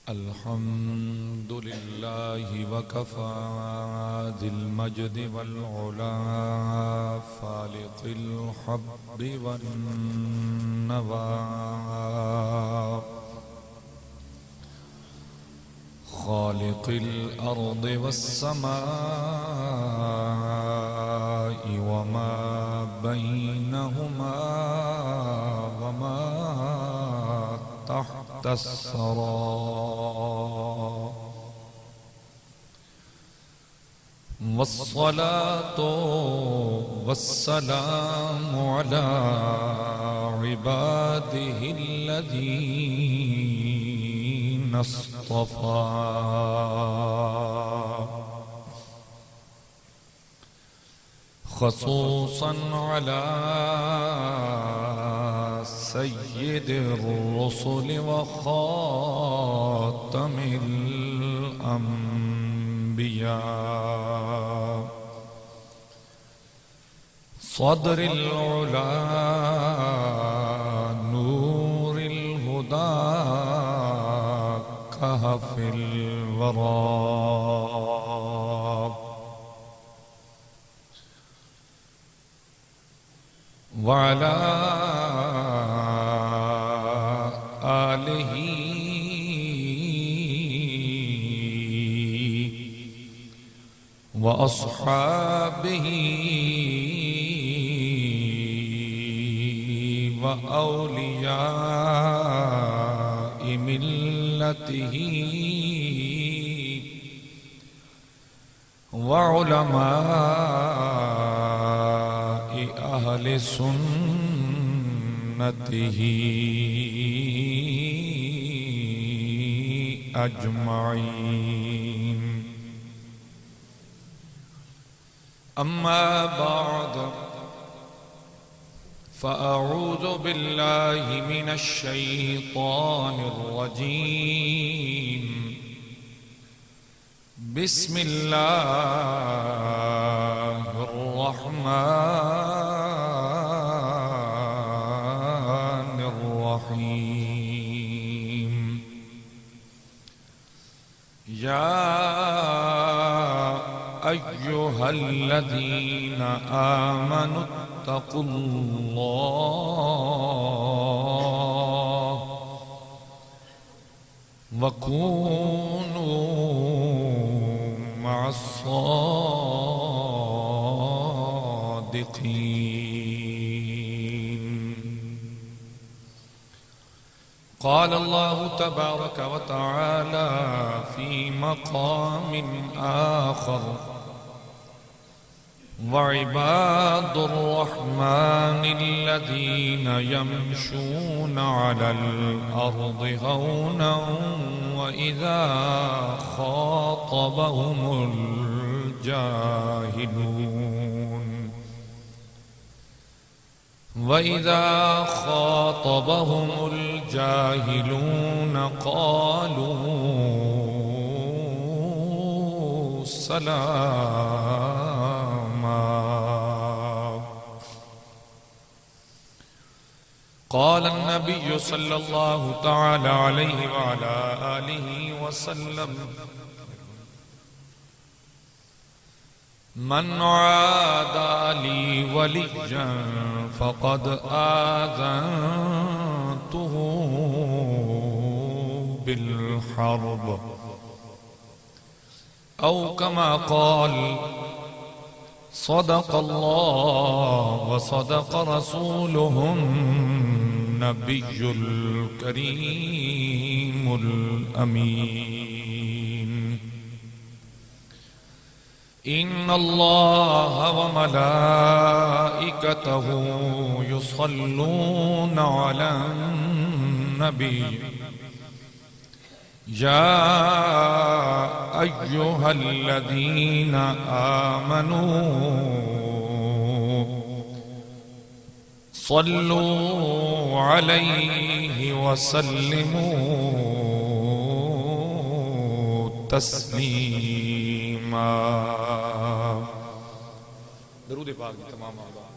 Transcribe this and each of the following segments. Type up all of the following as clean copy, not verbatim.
अल्हम्दुलिल्लाहि वकफ़ा दिल मजद वल उला फालिक़िल हब्बि वन नवा खालिक़िल अर्दि वस्समाइ वमा बैनहुमा वमा तहतस्सरा वस्सलातु वस्सलामु अला इबादिहिल्लज़ीना इस्तफ़ा ख़ुसूसन अला सय्यिदिर रुसुलि व ख़ातमिल अंबिया सदरिल उला नूरिल हुदा कहफिल वरा वअला आलिही व अस्हाबिही व औलियाइ मिल्लतिही व उलमाइ अहले सुन्नतिही अजमाइन। अम्मा बाद फ़अऊज़ु बिल्लाहि मिनश शैतानिर रजीम। बिस्मिल्लाहिर रहमानिर रहीम। या अय्युहल्लज़ीना आमनु इत्तक़ुल्लाह वकूनू मअस्सादिक़ीन। क़ाल अल्लाहु तबारक व तआला फ़ी मक़ामिन आख़र वइबादुर रहमानिल्लज़ीना यमशूना अलल अर्दि हौनन वइज़ा ख़ातबहुमुल जाहिलून वइज़ा ख़ातबहुमुल जाहिलून क़ालू सलामा। क़ाल अन्नबिय्यु सल्लल्लाहु तआला अलैहि व अला आलिहि वसल्लम मन आदा ली वलिय्यन फ़क़द आज़नतुहु बिल हर्ब औ कमा क़ाल सदक़ल्लाह व सदक़ रसूलुहुन नबियुल करीमुल अमीन। इन्नल्लाह व मलाइकतहु युसल्लूना अलन नबी या अय्युहल्लज़ीना आमनू सल्लू अलैहि वसल्लिमू तस्लीमा। दरूद पाक की तमाम आदाब।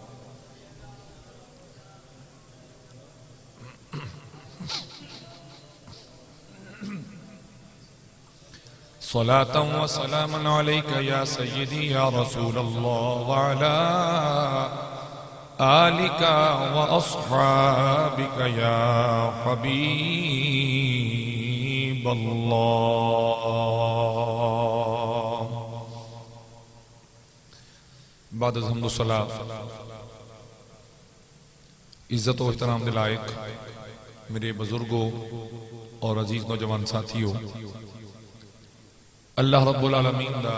सलातन व सलामन अलैका या सय्यदी या रसूल अल्लाह व अला आलिका व अस्हाबिका या हबीब अल्लाह। बाद अल्हम्दुलिल्लाह इज्जत और एहतराम के लायक मेरे बुजुर्गों और अजीज नौजवान साथियों, अल्लाह रब्बुल आलमीन दा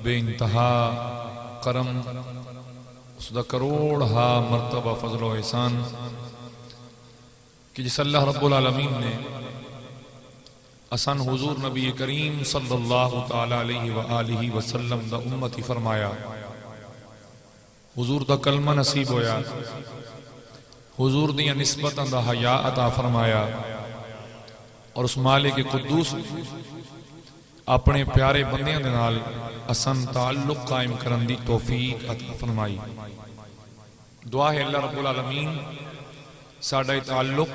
बेइंतहा करम, उसका करोड़ हा मरतबा फजल व एहसान कि जिस अल्लाह रब्बुल आलमीन ने असन हुजूर नबी करीम सल्लल्लाहु तआला अलैहि व आलिहि वसल्लम दा उम्मती फरमाया, हुजूर दा कलमा नसीब होया, हुजूर दियां निस्बतां दा हया अता फरमाया और उस मालिक कुद्दूस अपने प्यारे बंदियां दे नाल असन ताल्लुक कायम करन दी तौफीक अता फरमाई। दुआ है अल्लाह रब्बुल आलमीन साडा ताल्लुक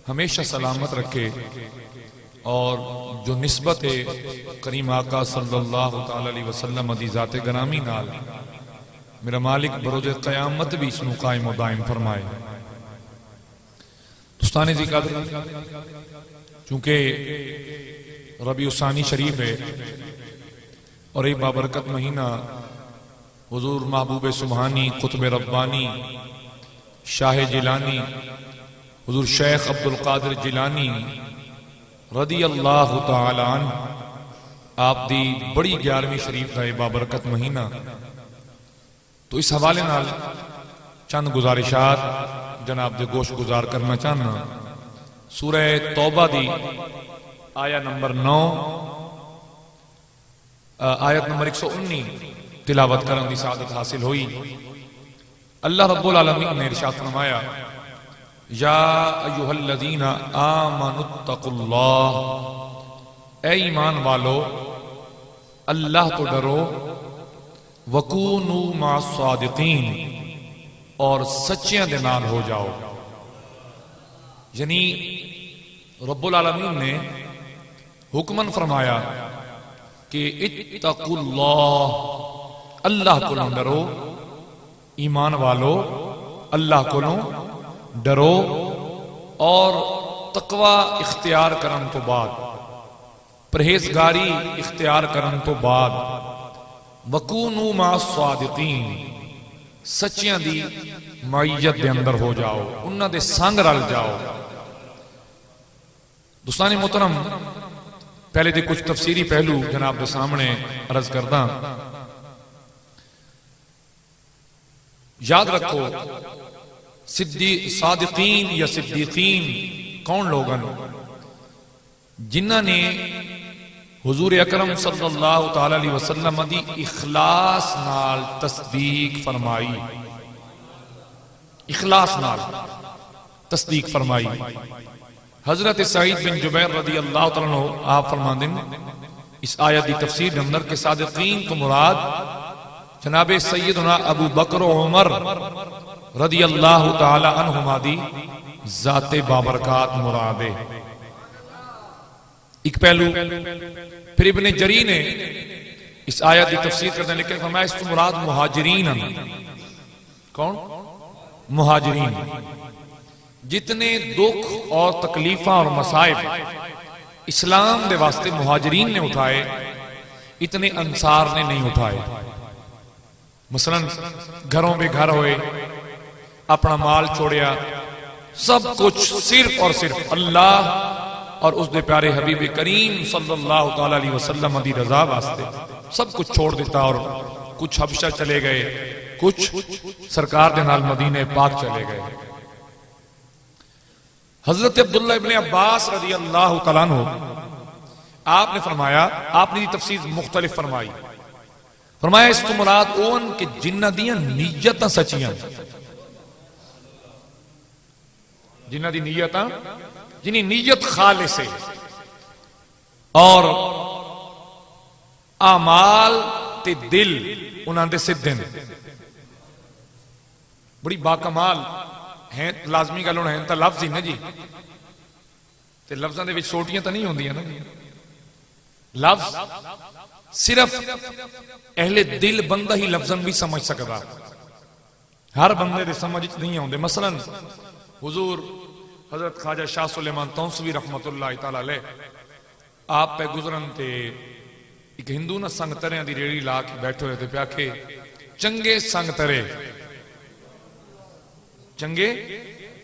हमेशा सलामत रखे और जो निस्बत है करीम आका सल्लल्लाहु तआला अलैहि वसल्लम दी ज़ाते ग्रामी नाल मेरा मालिक बरोज़े क़यामत भी इसनू कायम व दायम फरमाए। दोस्ताने दी कदर, चूंकि रबी उसानी शरीफ है और एक बाबरकत महीना हुजूर महबूब सुबहानी कुतुब रब्बानी शाह जिलानी हुजूर शेख अब्दुल कादिर जिलानी रदी अल्लाह तआला अन्हु आप दी बड़ी 11वीं शरीफ का बाबरकत महीना, तो इस हवाले नाल चंद गुजारिशात जनाब दे गोश गुजार करना चाहना। सूरह तौबा दी आया नंबर 9 आयत नंबर 119 तिलावत करने की सादत हासिल हुई। अल्लाह रब्बुल आलमीन ने इरशाद फरमाया, या अय्युहल्लज़ीना आमनुत्तकुल्लाह, ऐ ईमान वालो अल्लाह तो डरो, वकूनू मास्सादिकीन, और सच्चियां दे नाल हो जाओ। यानी रब्बुल आलमीन ने हुक्मन फरमाया कि इत्तकुल्लाह, अल्लाह को डरो, ईमान वालो अल्लाह को डरो, और तकवा इख्तियार करन तो बाद, परहेजगारी इख्तियार करन तो बाद, वकूनू मास्सादिकीन, सच्चियां दी मईयत दे अंदर हो जाओ, उन्हां दे संग रल जाओ। दोस्तानी मोहतरम, पहले दे कुछ तफसीरी पहलू जनाब के सामने अर्ज करदा। याद रखो, सादिकीन या सिद्दीकीन कौन लोग हैं? जिन्हां ने हुजूर अकरम सल्लल्लाहु तआला अलैहि वसल्लम दी इखलास नाल तस्दीक फरमाई, इखलास नाल तस्दीक फरमाई। हजरत सईद बिन जुबैर रदी अल्लाह तआला अन्हु आप फरमांदे इस आयत की तफसीर के अंदर के सादिकीन तो मुराद जनाबे सैयदना अबू बकर व उमर रदी अल्लाह तआला अन्हुमा दी जाते बाबरकात मुराद है। एक पहलू। फिर इब्ने जरी ने इस आयत की तफसीर करने लिखा, फरमाया इससे मुराद मुहाजिरीन। कौन? मुहाजिरीन। जितने दुख और तकलीफा और मसाइब इस्लाम के वास्ते मुहाजिरीन ने उठाए, इतने अंसार ने नहीं उठाए। मसलन घरों में घर होए, अपना माल छोड़िया, सब कुछ सिर्फ और सिर्फ अल्लाह और उसके प्यारे हबीब करीम सल्लल्लाहु तआला अलैहि वसल्लम दी रजा वास्ते सब कुछ छोड़ देता, और कुछ हबशा चले गए, कुछ सरकार के नाल मदीने पाक चले गए। हजरत अब्दुल्ला इब्ने अब्बास रज़ी अल्लाह तआला अन्हु आपने फरमाया, आपने ये तफसीर मुख्तलिफ फरमाई, फरमाया इस तो मुराद ओन के जिन्ना दियां नीयतां सच्चियां, जिन्ना दी नीयतां, जिन्नी नीयत खालिस है और आमाल ते दिल उन्हां दे सिद्धे ने, बड़ी बाकमाल है। लाजमी गल हुण है तां लफ्ज़ ही ना जी, ते लफ्ज़ां दे विच सोटियां तां नहीं होंदियां ना, लफ्ज सिर्फ अहले दिल बंदा ही लफ्जन भी समझ सकता, हर बंदे दे समझ नहीं आउंदे। मसलन हुजूर हजरत ख्वाजा शाह सुलेमान तौसवी रहमतुल्लाह तआला अलैह आप पे गुजरन ते एक हिंदू ना संग तरियां दी रेड़ी ला के बैठे हुए थे, प्याखे चंगे संग तरे, चंगे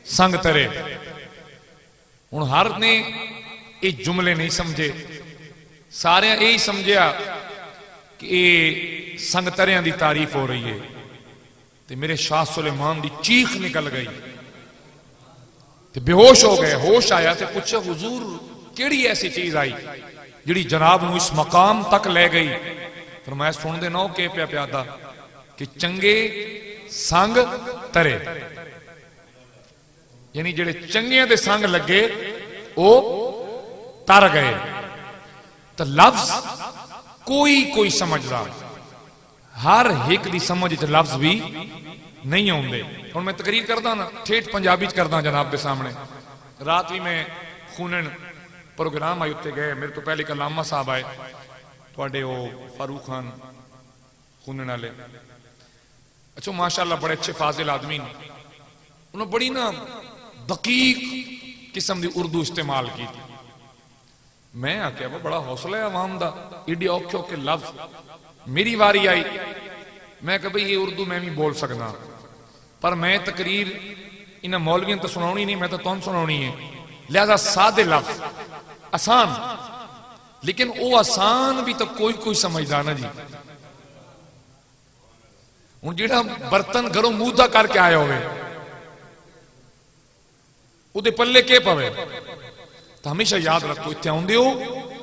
संग तरे। हुण हर ने ये जुमले नहीं समझे, सारे यही समझिया कि ये संग तरियां दी तारीफ हो रही है। ते मेरे शाह सुलेमान दी चीख निकल गई ते बेहोश हो गए। होश आया ते पूछा हुजूर केड़ी ऐसी चीज आई जिहड़ी जनाब नूं इस मकाम तक ले गई? फरमाया सुनदे ना के प्या प्यादा कि चंगे संग तरे, यानी जेड़े चंगियां दे संग लगे वो तर गए। तो लफ्ज कोई कोई समझदा, हर एक दी समझ च लफ्ज भी नहीं आउंदे। हुण मैं तकरीर करदा ना ठेठ पंजाबी च करदा जनाब दे सामने। रात भी मैं खूनन प्रोग्राम आई उत्ते गए, मेरे तो पहले कलामा साहब आए, तुहाडे वो फारूक खान खूनन वाले। अच्छा माशाअल्लाह बड़े अच्छे फाजिल आदमी ने, उन्होंने बड़ी ना दकीक किस्म की उर्दू इस्तेमाल की थी। मैं आख्या वो बड़ा हौसला है अवाम दा, एडे औखे औखे लफ्ज। मेरी वारी आई, मैं कहा भाई ये उर्दू मैं भी बोल सकदा, पर मैं तकरीर इन्हां मौलवियों तो सुनानी नहीं, मैं तो तुहानूं सुनानी है। लिहाजा सादे लफ्ज आसान, लेकिन वो आसान भी तो कोई कोई समझदा ना जी। हुण जिहड़ा बर्तन घरों मूदा करके आया होवे उहदे पल्ले के पवे? तो हमेशा याद रखो, इत्थे आउंदे हो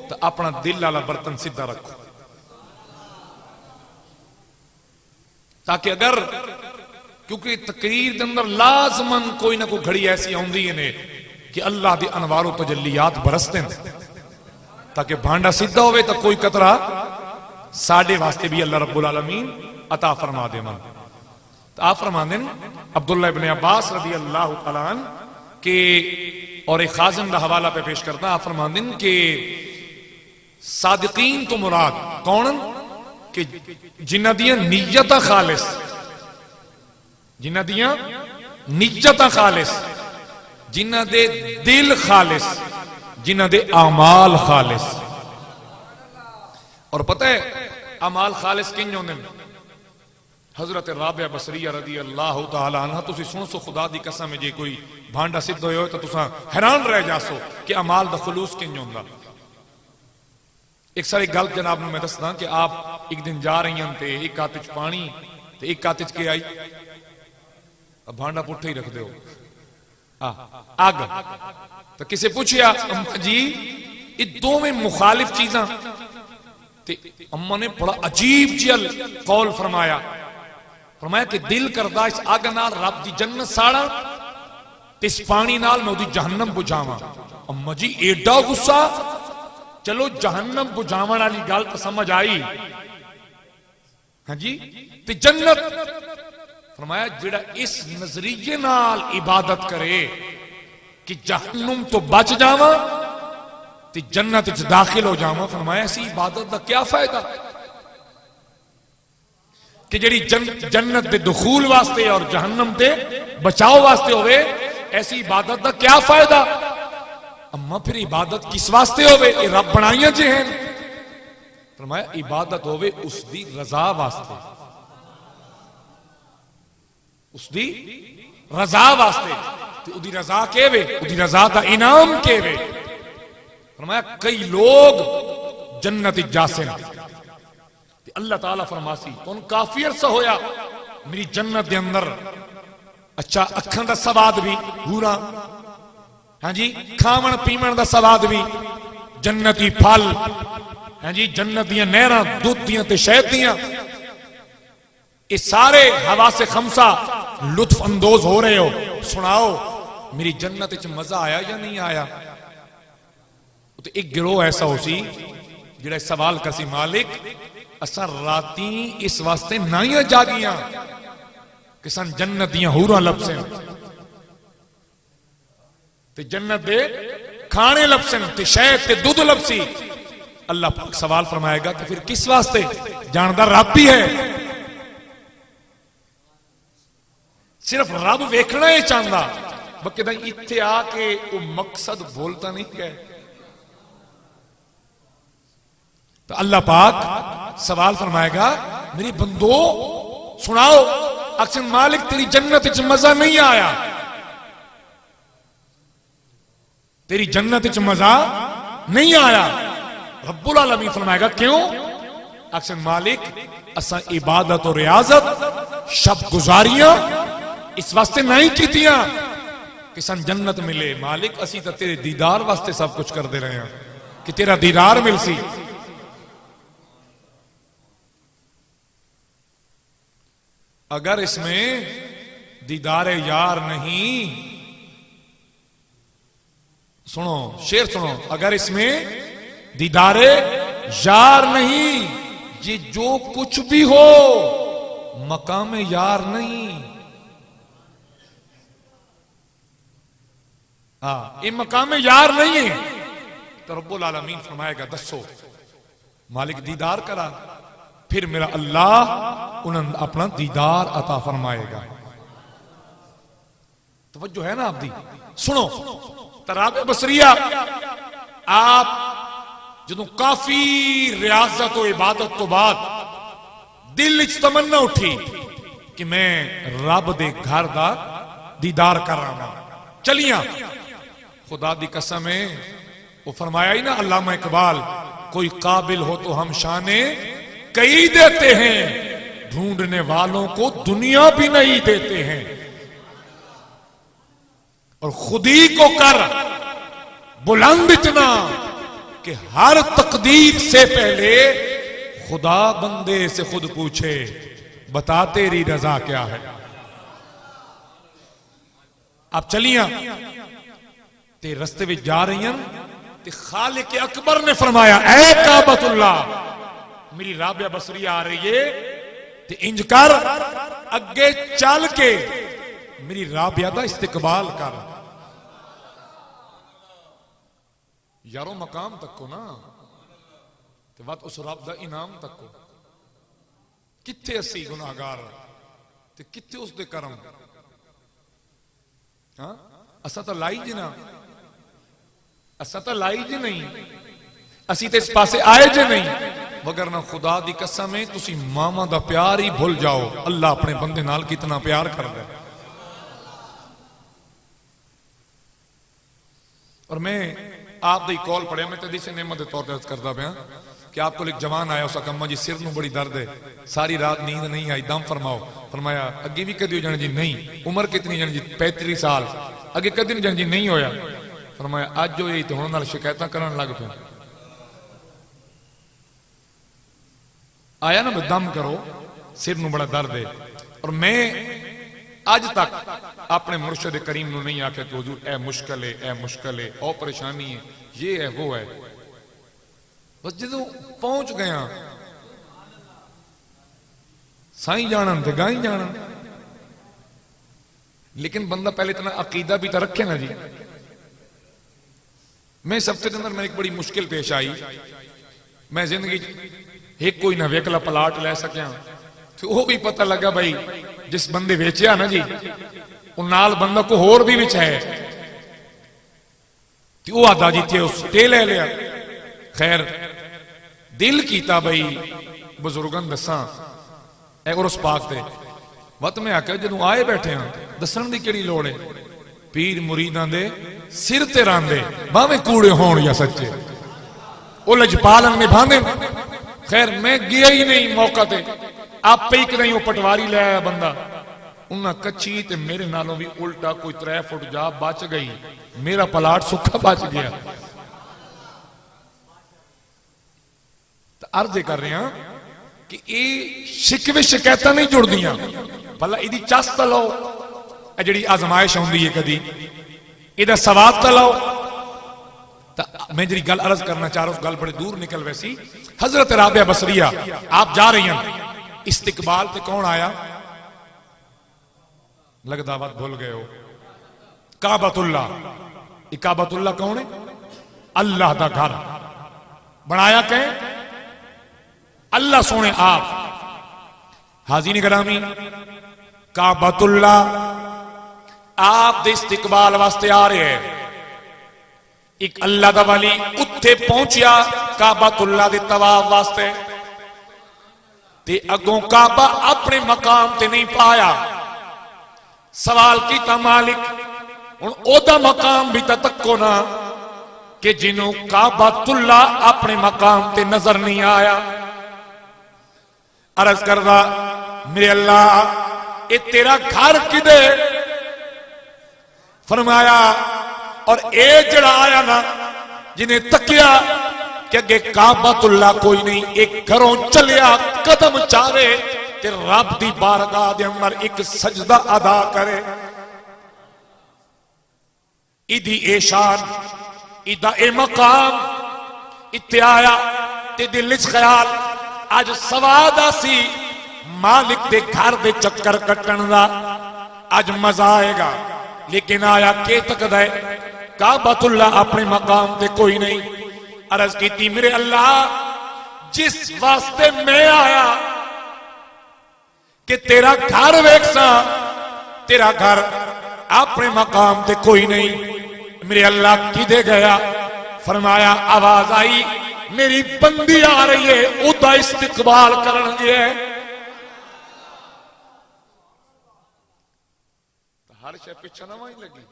तो अपना दिल वाला बर्तन सीधा रखो, ताकि अगर, क्योंकि तकरीर के अंदर लाजमन कोई ना कोई घड़ी ऐसी आउंदी है कि अल्लाह दी अनवारों तजल्लियात बरसते हैं, ताकि भांडा सीधा होवे तो कोई कतरा साडे वास्ते भी अल्लाह रब्बुल आलमीन अता फरमा दे। मन तो आप फरमाते हैं अब्दुल्लाह इब्ने अब्बास रज़ी अल्लाह तआला अन्हु के, और एक खाजिम का हवाला पे पेश करता, आप फरमाते हैं कि सादिकीन तो मुराद कौन कि जिन्हां दियां नीयतां खालिस, जिन्हां दियां नीयतां खालिस, जिन्हां दे दिल खालिस, जिन्हां दे आमाल खालिस। और पता है अमाल खालिस किंज होंदे ने? हजरत राबिया बसरिया रदी अल्लाह तआला अन्हा, तुसी सुन सो खुदा दी कसम है, जे कोई भांडा सिद्ध होए तो तुसा हैरान रह जासो कि अमाल दा खुलूस किंज होंदा। एक सारी गल जनाब नूं मैं दसदा कि आप एक दिन जा रही हैं ते एक हाथ च पानी ते एक हाथ च के आई, अब भांडा पुट्ठा ही रख दो, अग। तो किसे पूछया अम्मा जी ये दोवें मुखालिफ चीजां, ते अम्मा ने बड़ा अजीब जिहा कौल फरमाया, फरमाया कि दिल करदा इस अग नाल रब दी जन्नत साड़ा ते इस पानी नाल मैं ओदी जहन्नम बुझावां। अम्मा जी एडा गुस्सा, चलो जहन्नम बुझावन वाली गल तो समझ आई, हाँ जी, ते जन्नत? फरमाया जिहड़ा इस नजरिए नाल इबादत करे कि जहन्नम तो बच जावां ते जन्नत च दाखिल हो जावां, फरमाया ऐसी इबादत का क्या फायदा कि जिहड़ी जन्नत दे दुखूल वास्ते और जहन्नम दे बचाव वास्ते होवे, ऐसी इबादत का क्या फायदा? अम्मा फिर इबादत किस वास्ते होवे? ये रब बनाइयां जे हैं। फरमाया इबादत होवे उसदी रजा वास्ते, उसदी रजा वास्ते। ते उदी रजा केवे? उदी रजा दा इनाम केवे? फरमाया कई लोग जन्नत जासे न, अल्लाह ताला फरमासी तो काफी अरसा होया मेरी जन्नत दे अंदर अच्छा अखां दा सवाद भी पूरा, हाँ जी, खावन पीवन का सवाद भी, जन्नती फल, हाँ जी, जन्नत दियां नहरां दुध दियां ते शहद दियां, ये सारे हवा से खमसा लुत्फ अंदोज हो रहे हो। सुनाओ मेरी जन्नत च मजा आया या नहीं आया? तो एक गिरोह ऐसा हो सी जिहड़ा सवाल कसी मालिक असा राती इस वास्ते नाइयां जागियां कि सन जन्नत दियां हूरां लपसन ते जन्नत दे खाने लपसन ते शहद ते दुध लपसी अल्लाह पाक सवाल फरमाएगा कि फिर किस वास्ते? जानदा रब ही है, सिर्फ रब वेखना ही चाहता, बकदा इत्थे आके वो मकसद बोलता नहीं है। तो अल्लाह पाक सवाल फरमाएगा, मेरी बंदो सुनाओ, अक्सर मालिक तेरी जन्नत च मजा नहीं आया, तेरी जन्नत च मजा नहीं आया। रब्बुल आलमीन फरमाएगा क्यों? अक्सर मालिक असा इबादत और रियाजत शब गुजारियां इस वास्ते नहीं कीतियां कि सन जन्नत मिले। मालिक असी तो तेरे दीदार वास्ते सब कुछ कर दे रहे हैं कि तेरा दीदार मिल सी। अगर इसमें दीदार यार नहीं, सुनो शेर सुनो, अगर इसमें दीदारे यार नहीं, ये जो कुछ भी हो मकाम यार नहीं। हाँ, ये मकाम यार नहीं है। तो रब्बुल आलमीन फरमाएगा दसो, मालिक दीदार करा, फिर मेरा अल्लाह उन्हें अपना दीदार अता फरमाएगा। तवज्जो है ना आपकी? सुनो, तराबे बसरिया आप जो काफी रियाजत और इबादत तो बाद दिल च तमन्ना उठी कि मैं रब दे घर दा दीदार कर रहा हूं, चलिया खुदा दी कसम है, वो फरमाया ही ना अल्लामा इकबाल, कोई काबिल हो तो हम शाने कई देते हैं, ढूंढने वालों को दुनिया भी नहीं देते हैं, और खुदी को कर बुलंद इतना कि हर तकदीर से पहले खुदा बंदे से खुद पूछे, बता तेरी रजा क्या है। आप चलिया ते रस्ते में जा रही हैं, ते खालिक अकबर ने फरमाया, ऐ काबतुल्लाह, मेरी राबिया बसरिया आ रही है, ते इंज कर अगे चल के मेरी राबिया दा इस्तिकबाल कर। यारो मकाम तको ना, ते वत उस रब दा इनाम तको। किथे असी गुनाहगार ते किथे उसदे करम। हाँ, असा तो लाई जी ना, असा तो लाई जी नहीं, असी तो इस पासे आए जे नहीं, मगर ना खुदा दी कसम है तुसी मामा दा प्यार ही भूल जाओ, अल्लाह अपने बंदे नाल कितना प्यार करदा है। और मैं आप दी कॉल पढ़िया, मैं तो से नेमत के तौर पर करता पाया कि आपको एक जवान आया, उसका कम्मा जी सिर नूं बड़ी दर्द है, सारी रात नींद नहीं आई, दम फरमाओ। फरमाया अगे भी कदी हो जाने जी? नहीं। उम्र कितनी जाने जी? 35 साल। अगे कदी नहीं जाने जी? नहीं होया। फरमाया अज जो यही तो हुण नाल शिकायत करन लग पे। आया ना दम करो, सिर नूं बड़ा दर्द है। और मैं अज तक अपने मुर्शद करीम नूं नहीं आख्या कि हुजूर ए मुश्किल है, ए मुश्किल है, ओ परेशानी है, ये है वो है। बस जो पहुंच गया साई जानन ते गाई जानन। लेकिन बंदा पहले इतना अकीदा भी तो रखे ना जी। मैं इस हफ्ते के अंदर मैं एक बड़ी मुश्किल पेश आई, मैं जिंदगी एक कोई ना वेकला प्लाट लै सकिया, तो वो भी पता लगा भाई जिस बंदे वेचिया ना जी, वो नाल बंदा को होर भी विच है, तो वो आदा जी थे उसते ले लिया। खैर दिल कीता भाई बुजुर्गन दसा उस पाक दे वत मैं आख्या जो आए बैठे हैं दसन की केड़ी लोड़ है, पीर मुरीदां दे सिर ते रांदे भावें कूड़े होण या सच्चे, वो लजपालन में भांदे। खैर मैं गया ही नहीं मौका ते, आप ही नहीं वो पटवारी ले आया बंदा, उन्हें कच्ची ते मेरे नालों भी उल्टा कोई 3 फुट जा बच गई, मेरा प्लाट सुखा बच गया। तो अर्ज कर रहे हैं कि ये शिकवे शिकायत नहीं जुड़दियां, भला इदी चस तो लो, जी आजमाइश आउंदी है कदी इहदा सवाब तो लो। तो मैं जी गल अर्ज करना चाह रहा उस गल बड़े दूर निकल वैसी। हजरत राबिया बसरिया आप जा रही हैं, इस्तिकबाल पे कौन आया? लगदा बात भूल गए हो, काबतुल्लाह। काबतुल्लाह कौन है? अल्लाह दा घर। बनाया कह अल्लाह सोने आप। हाज़रीन गिरामी, काबतुल्ला आप दे इस्तिकबाल वास्ते आ रहे हैं। एक अल्लाह दा वली उत्थे पहुंचिया काबतुल्ला दे तवाफ वास्ते, ते अगों काबा अपने मकाम ते नहीं पाया। सवाल किया मालिक हुण ओदा मकाम भी तको ना कि जिन्हों काबतुल्ला अपने मकाम ते नजर नहीं आया। अर्ज करदा मेरे अल्लाह ये तेरा घर किदे? फरमाया और ए जड़ा आया ना जिन्हें तकिया कि अगे काबतुल्ला कोई नहीं, एक घरों चलिया कदम चावे ते रब दी बारगाह दे अंदर एक सजदा अदा करे। इदी ए शान, इदा ए मकाम इत्ते आया ते दिल च ख्याल अज सवाद आसी मालिक दे घर दे चक्कर कट्टन दा, अज मजा आएगा। लेकिन आया के तकदा है काबतुल्ला अपने मकाम ते कोई नहीं। अर्ज की मेरे अल्लाह जिस वास्ते मैं आया कि तेरा घर वेखसा, तेरा घर अपने मकाम ते कोई नहीं। मेरे अल्लाह किदे गया? फरमाया आवाज आई मेरी बंदी आ रही है, उदा इस्तिकबाल करन गया। हर शे पिछा ना वही लगी,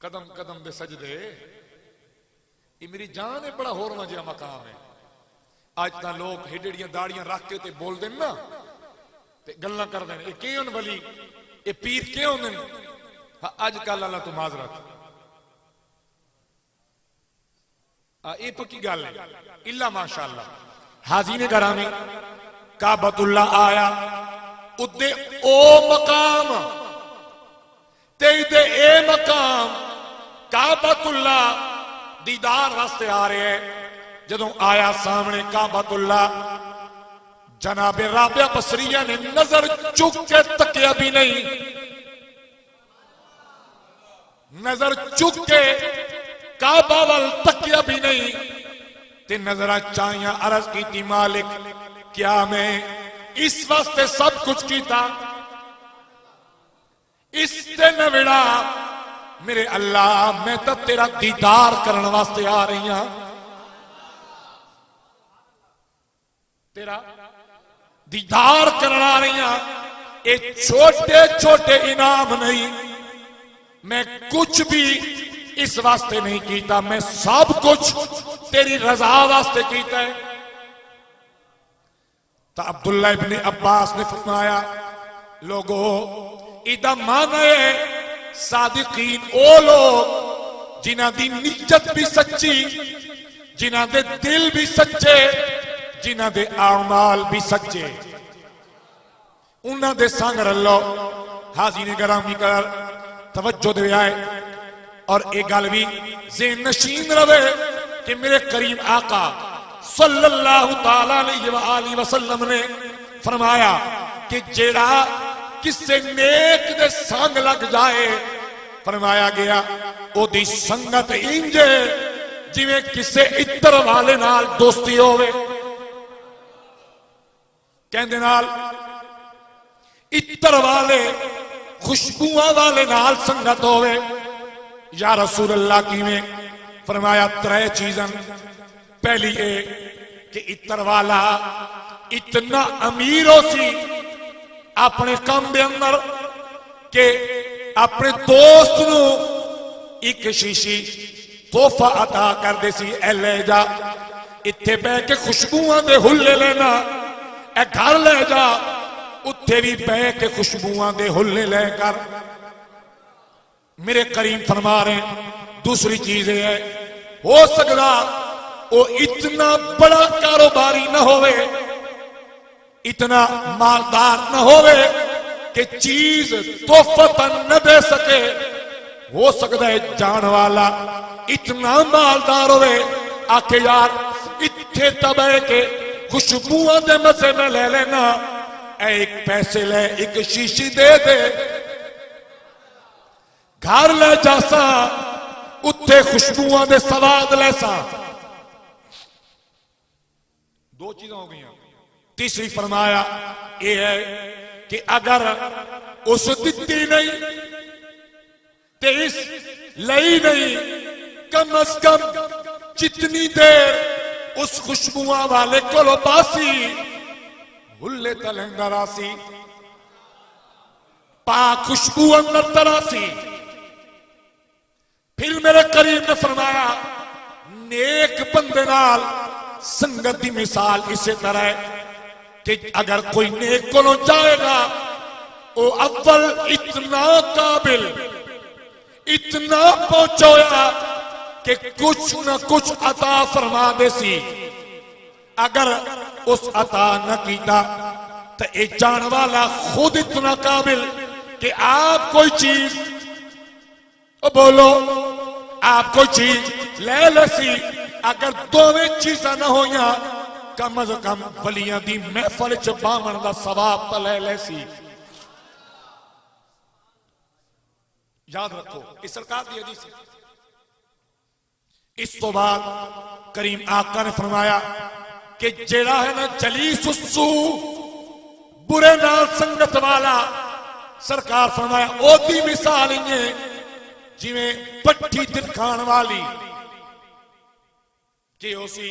कदम कदम दे सजदे। ये मेरी जान है, बड़ा होर मजा मकाम है। अज तो लोग हेडड़ियां दाड़ियां रख के ते बोल देन ना ते गल्लां कर देन, ये के होन वली, ये पीर के होंदे? अजकल अल्लाह तो माजरत ये पक्की गल है इल्ला माशाअल्लाह। हाज़रीन गिरामी, काबतुल्ला आया उदे ओ मकाम ते इदे ए मकाम काबतुल्ला दीदार वास्ते आ रहे हैं। जदों आया सामने काबतुल्ला, जनाबे राबिया बसरिया ने नजर चुक के तकिया भी नहीं, नजर चुक के काबा वाल तकिया भी नहीं, ते नजर चाहिया। अर्ज की मालिक क्या मैं इस वास्ते सब कुछ किया? इसते नविड़ा मेरे अल्लाह मैं तो तेरा दीदार करने वास्ते आ रही हां, तेरा दीदार करने आ रही हां। ये छोटे छोटे इनाम नहीं, मैं कुछ भी इस वास्ते नहीं कीता, मैं सब कुछ तेरी रजा वास्ते कीता है। तो अब्दुल्ला इब्ने अब्बास ने फरमाया लोगो इदा माने सादिकीन ओ लोग जिन्हां दी नियत भी सच्ची, जिन्हां दे दिल भी सच्चे, जिन्हां दे आमाल भी सच्चे, उन्हां दे संग रलो। हाज़रीन गिरामी कर तवज्जो दे आए और एक गल भी ज़हन नशीन रहे कि मेरे करीम आका सल्लल्लाहु ताला अलैहि वसल्लम ने फरमाया कि जेड़ा किसे नेक दे संग लग जाए, फरमाया गया ओदी संगत इंज जिवें किसे इत्र वाले नाल दोस्ती होवे। कहंदे नाल इत्र वाले खुशबुआं वाले नाल संगत होवे। या रसूल अल्लाह किवें? फरमाया त्रै चीज़ां। पहली ये कि इत्र वाला इतना अमीर हो सी अपने काम दे अंदर के अपने दोस्त नू एक शीशी तोहफा अता कर दे सी, ए ले जा इत्थे बह के खुशबुआं दे हुल्ले लेना, ए घर ले जा उत्थे भी बह के खुशबुआं दे हुल्ले लेकर। मेरे करीम फरमा रहे दूसरी चीज है हो सकता वो इतना बड़ा कारोबारी न होवे, इतना मालदार न होवे कि चीज तोहफतन न दे सके। हो सकता है जान वाला इतना मालदार होवे आखे यार इत्थे तबह के खुशबुआं दे मजे में ले लेना, एक पैसे ले एक शीशी दे दे, घर ले जासा उत्थे खुशबुआं दे स्वाद लेसा। दो चीजें हो गई। तीसरी फरमाया यह है कि अगर उस दिती नहीं तो इस लई नहीं, कम अज कम जितनी देर उस खुशबुआ वाले को बासी हुल्ले तलेंदा रासी, पा खुशबू अंदर तरासी। फिर मेरे करीम ने फरमाया नेक बंदे नाल संगत की मिसाल इसे तरह है कि अगर कोई नेक को जाएगा वो अव्वल इतना काबिल, इतना पहुंचोया कि कुछ न कुछ अता फरमा दे सी। अगर उस अता न किया तो ये जान वाला खुद इतना काबिल कि आप कोई चीज बोलो, आप कोई चीज ले ले सी। अगर दोवें चीजा न हो कम अज कम वलियां दी महफल च बावन का सवाब तो ले ले सी। याद रखो इस सरकार की हदीस। इस तो बाद करीम आका ने फरमाया कि जेड़ा है ना जली सुसू बुरे नाल संगत वाला, सरकार फरमाया ओदी मिसाल इन्हें जिवें पट्टी दिखाण वाली। कि उसी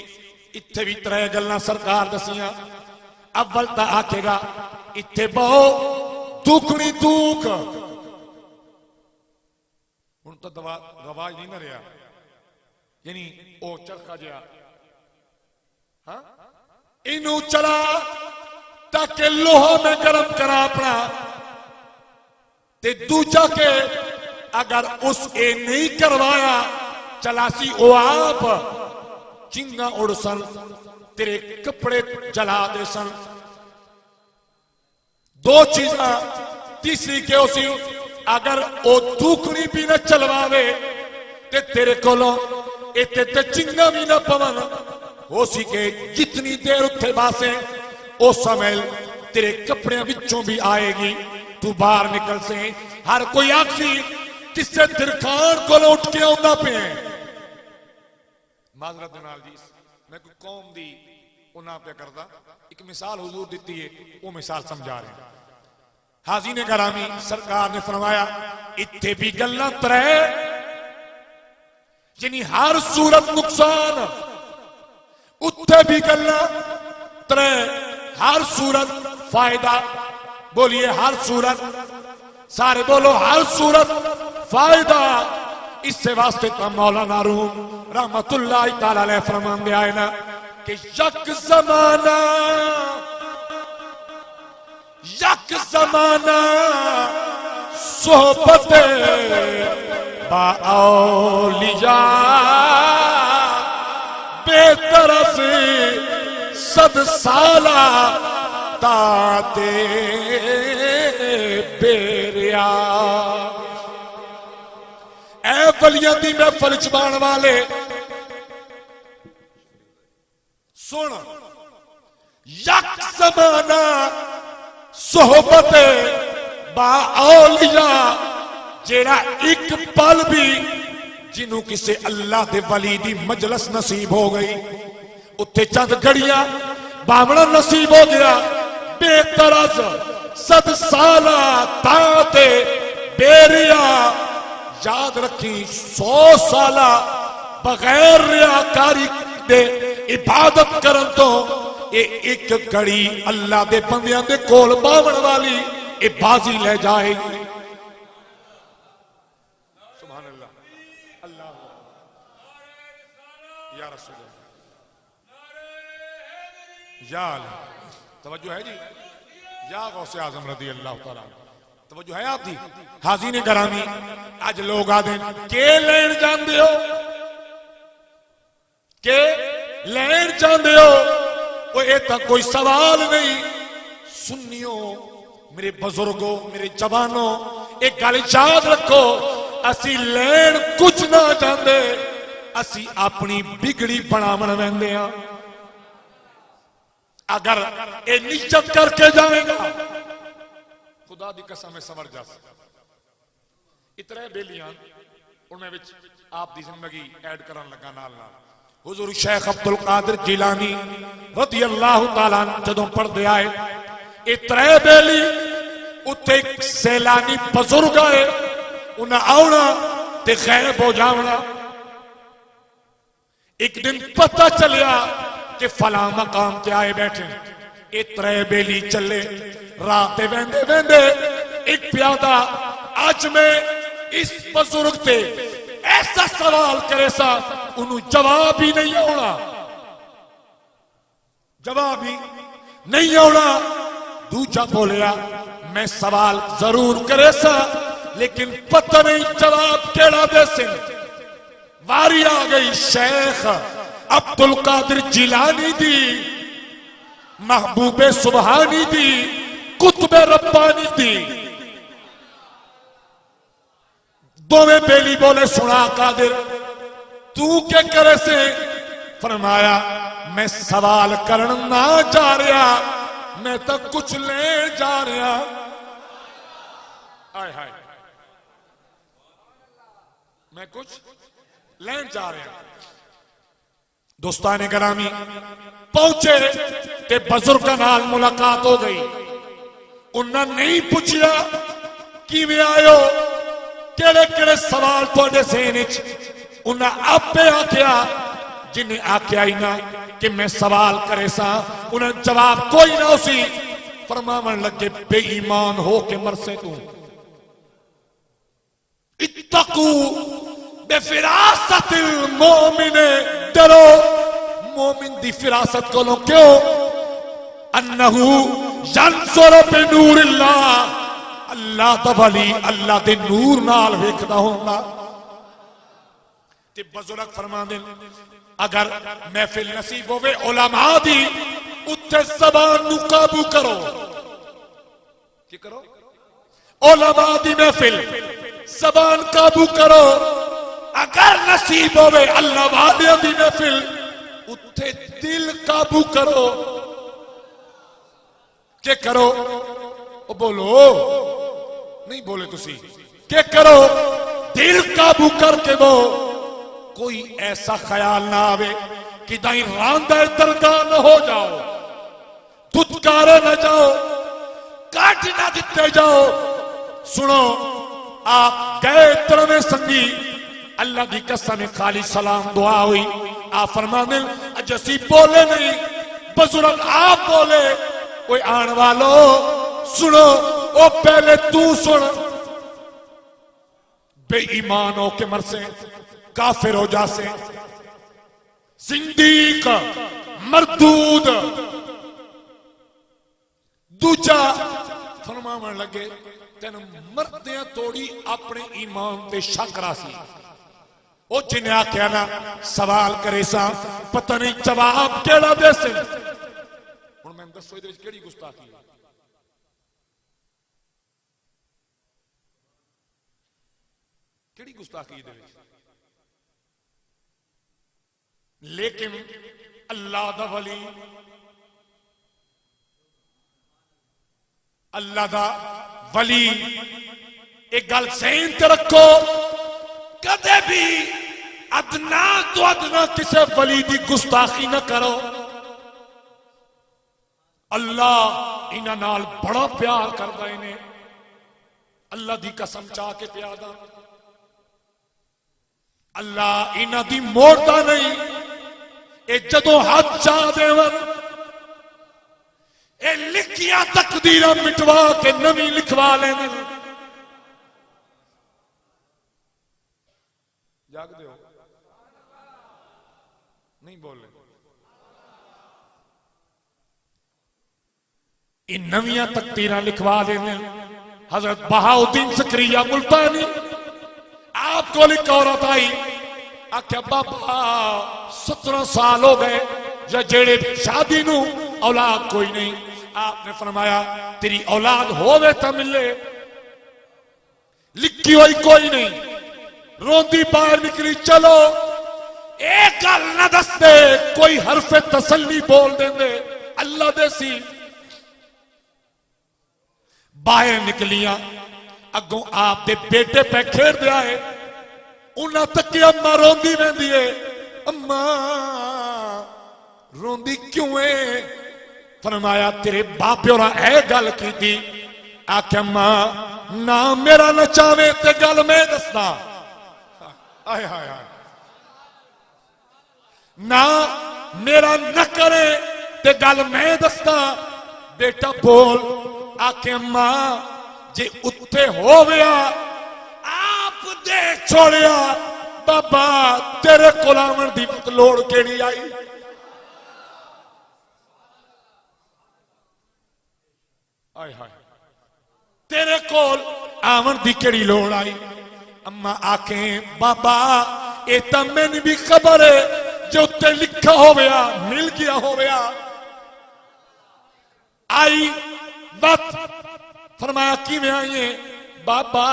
इत्थे भी त्रै गल्लां सरकार दसियां। अव्वल तो आखेगा इत्थे बहु दुखनी दुख, हुण तो रवाज नहीं ना रहा, यानी ओ चरखा जिहा हाँ इनू चला ताकि लोहा में गर्म करा अपना। ते दूजा के अगर उस ए नहीं करवाया चलासी ओ आप चिंगा उड़ सन, तेरे कपड़े जला दे सन। दो चीजा। तीसरी के उसी अगर ओ दुखनी भी न चलवावे ते तेरे कोलों इत्थे ते चिंगा भी न पवन हो सी के जितनी देर उत्थे बासे उस समय तेरे कपड़े विचों भी आएगी, तू बाहर निकल से। हर कोई आखसी किससे तिरखान को उठ के आउंदा पे माजरत नाल जी मैं कोई कौम दी उन्ना पे करदा एक मिसाल हुजूर दी है, वो मिसाल समझा रहे हैं। हाजी ने करामी सरकार ने फरमाया इत्थे भी गल्लां त्रै, यानी हर सूरत नुकसान, उत्थे भी गल्लां त्रै, हर सूरत फायदा। बोलिए हर सूरत, सारे बोलो हर सूरत फायदा। इससे वास्ते तो मौलाना रूम रहमतुल्लाह ताला अलैह फरमांदे आए ना कि यक जमाना सोहबत बाऔलिया बेतरस सद साला ताते बेरिया। ऐ वलियां दी महफल च बाण वाले सुन, यक ज़माना सोहबत बाऔलिया, जेड़ा एक पल भी जिन्हों किसी अल्लाह दे वली दी मजलस नसीब हो गई, उत्थे चंद घड़ियां बावड़ा नसीब हो गया, बेतरस सद साला ताते बेरिया। याद रखी 100 साला बगैर रियाकारी दे इबादत करन तो ये एक घड़ी अल्लाह दे बंदियां दे कोल बावण वाली ये बाजी ले जाएगी। सुभान अल्लाह, अल्लाह या रसूल या तवज्जो है जी, या गौसे आजम रदी अल्लाह तआला तवज्जो है आपकी। हाजी ने करामी अज लोग आदे के लेन जाते हो, के लेन चाहते हो, वो ये तो कोई सवाल नहीं। सुनियो मेरे बुजुर्गों, मेरे जवानों, एक गल याद रखो, असी लेन कुछ ना चाहते, असी अपनी बिगड़ी बनावन वेंदे हां। अगर ये निश्चित करके जाएगा खुदा दी कसम है समझ जा। इतने बेलियां उनमें विच आप दी जिंदगी ऐड करन लगा नाल नाल हुजूर शेख अब्दुल कादिर जिलानी रज़ी अल्लाह तआला जदों पढ़दे आए, ये त्रै बेली उत्ते एक सैलानी बुजुर्ग आए, उन्हें आना ते गैब हो जाना। एक दिन पता चलिया कि फला मकाम ते आए बैठे, ये त्रै बेली चले रात वेंदे वेंदे एक प्यादा आज मैं इस बुजुर्ग ते ऐसा सवाल करे सा उन्होंने जवाब ही नहीं आना, जवाब ही नहीं आना। दूजा बोलिया मैं सवाल जरूर करे सा लेकिन पता नहीं जवाब केड़ा दे से। वारी आ गई शेख अब्दुल कादिर जिलानी दी, महबूबे सुबहानी दी, कुतुबे रब्बानी दी। दोवें बेली बोले सुना कादिर तू क्या करे से? फरमाया मैं सवाल करन ना जा रहा, मैं तो कुछ ले जा रहा। हाय हाय, मैं कुछ लेन जा रहा। दोस्ताने गरामी पहुंचे ते बुजुर्ग नाल मुलाकात हो गई। उन्हें नहीं पूछा किवें आयो, केड़े केड़े सवाल तुहाडे ज़हन विच। उन्हें आपे आख्या, जिन्हें आख्या ही ना कि मैं सवाल करे सा, उन्हें जवाब कोई ना उसी। फरमावन लगे बेईमान हो के मरसे तू। इत्तकू बेफिरासतिल मोमिने, डरो मोमिन दी फिरासत को। क्यों? अन्नहु यंजुरु बिनूरिल्लाह, अल्लाह दा वली अल्लाह दे नूर नाल वेखदा होंदा। ते बुजुर्ग फरमांदे अगर महफिल नसीब होवे उलमा दी, उत्थे ज़बान नू काबू करो। की करो? उलमा दी महफिल ज़बान काबू करो। अगर नसीब होवे अल्लाह वालियां दी महफिल, उत्थे दिल काबू करो। के करो? ओ बोलो, नहीं बोले तुसी। के करो? दिल काबू करके वो कोई ऐसा ख्याल ना आवे कि दाई रांदा दरगाह न हो जाओ, दुत्कारे न जाओ, काट ना दिते जाओ। सुनो, आप गए तरवे संगी, अल्लाह की कसम खाली सलाम दुआ हुई। आप फरमाने जैसी बोले नहीं, बुजुर्ग आप बोले। कोई आने वालो सुनो, ओ पहले तू सुन। बेईमान हो के मरसे, काफिर हो जासे, जिंदीक मरदूद। दूजा फरमावन लगे तेन मरदियां तोड़ी अपने ईमान ते शक रासी। ओ जिन्हें आख्या ना सवाल करे सा, पता नहीं जवाब केड़ा दे से। हुण मैं दसो इहदे विच केड़ी गुस्ताखी है? केड़ी गुस्ताखी इहदे विच? लेकिन अल्लाह दा वली, अल्लाह दा वली, एक गल ज़हन ते रखो, कदे भी अदना तो अदना किसी वली दी गुस्ताखी न करो। अल्लाह इन्हां नाल बड़ा प्यार करदा। इन्हें अल्लाह दी कसम चाह के प्यादा, अल्लाह इन्हां दी मोड़दा नहीं। ए जदों हाथ चाह देवन, ए लिखियां तकदीरां मिटवा के नवी लिखवा लेंदे। जागदे हो? नहीं बोले। इन नवियां तकदीरां लिखवा देंदे। हजरत बहाउद्दीन ज़करिया मुल्तानी, आपको एक औरत आई, आख्या बाबा 17 साल हो गए या जेड़े शादी नू औलाद कोई नहीं। आपने फरमाया तेरी औलाद होवे तो मिले, लिखी हुई कोई नहीं। रोंदी बाहर निकली, चलो एक गल न दसते, कोई हरफे तसल्ली बोल देंदे, अल्लाह देसी। बाहर निकलियां, अगों आप दे बेटे पे खेड़ दिया है। उन्हें तक अम्मा रोंदी रही है, अम्मा रोंदी क्यों है? फरमाया तेरे बाप्यो ने यह गल की। आख्या अम्मा ना मेरा नचावे ते गल मैं दसदा। आय हाय हाय, ना मेरा न करे ते गल मैं दसदा। बेटा बोल। आखे अम्मा जे उत्ते हो गया आप दे छोड़िया बाबा तेरे कोल आवन दी लोड़ केड़ी आई? आय हाय, तेरे कोल आवन दी केड़ी लोड़ आई? अम्मा आखे बाबा ये तो मैंने भी खबर है जो उत्ते लिखा हो गया मिल गया हो गया। आई बात। फरमाया कि मैं आई है? बाबा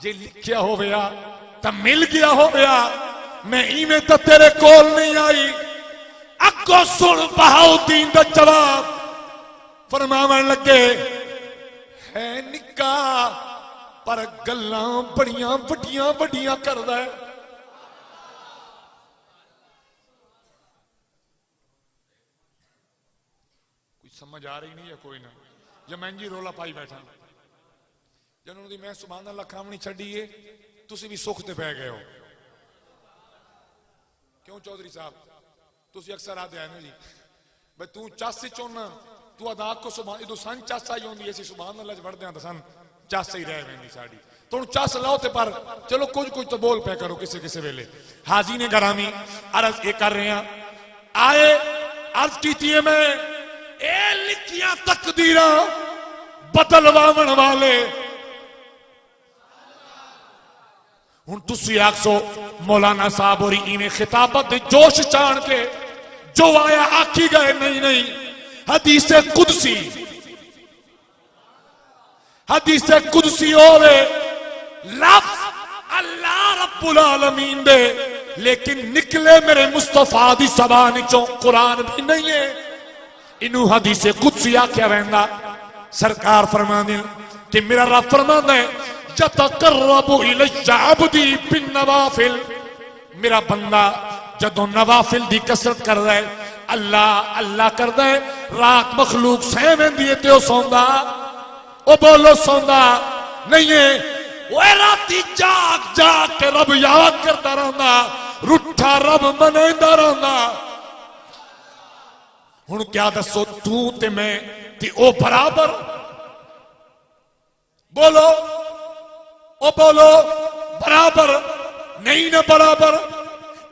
जे लिखा हो गया तो मिल गया हो गया, मैं इवें तो तेरे कोल नहीं आई। अगो सुन बहाउद्दीन का जवाब। फरमावन लगे है निका पर गल्लां बड़ियां वड्डियां वड्डियां करदा है। कुछ समझ आ रही नहीं है कोई ना? जब मैं जी रोला पाई बैठा जनों दी मैं सुभान अल्लाह खामनी छड़ी है, तुसी भी सुख ते पै गए हो। क्यों चौधरी साहब तुसी अक्सर आते हैं ना जी भाई तू चासी चोना तू अदा को सुभान इदो सन चासा ही होंदी ऐसी सुभान अल्लाह बढ़ते हैं तो सन चासा ही रह वेंदी साडी। तो चस लाओ ते पर चलो कुछ कुछ तो बोल पे करो किसे किसे वेले। हाजी ने गरामी अर्ज ये कर रहे हैं आए अर्ज की मैं ए लिखियां तकदीरां बदलवावन वाले। हुण तुसी आखो मौलाना साहब और इवें खिताबत जोश चाण के जो आया आखी गए। नहीं नहीं, हदीसे कुदसी हदीसे कुदसी होवे लफ्ज अल्लाह रब्बुल आलमीन दे, लेकिन निकले मेरे मुस्तफा दी ज़बान चों कुरान भी नहीं है। इनू हदीसे कुदसी आख्या वैंदा। सरकार फरमांदे कि मेरा रब फरमांदा है यतकर्रबु इलैया अब्दी बिन नवाफिल। मेरा बंदा जदों नवाफिल दी कसरत करदा है अल्लाह अल्लाह करदा है, रात मखलूक सह वेंदी है ते ओ सौंदा। ओ बोलो सौंदा नहीं है, वो राती जाग जाग के रब याद करता रहंदा, रुठा रब मनांदा रहंदा। हुण क्या दसो तू ते मैं ते ओ बराबर? बोलो ओ बोलो बराबर नहीं ना बराबर।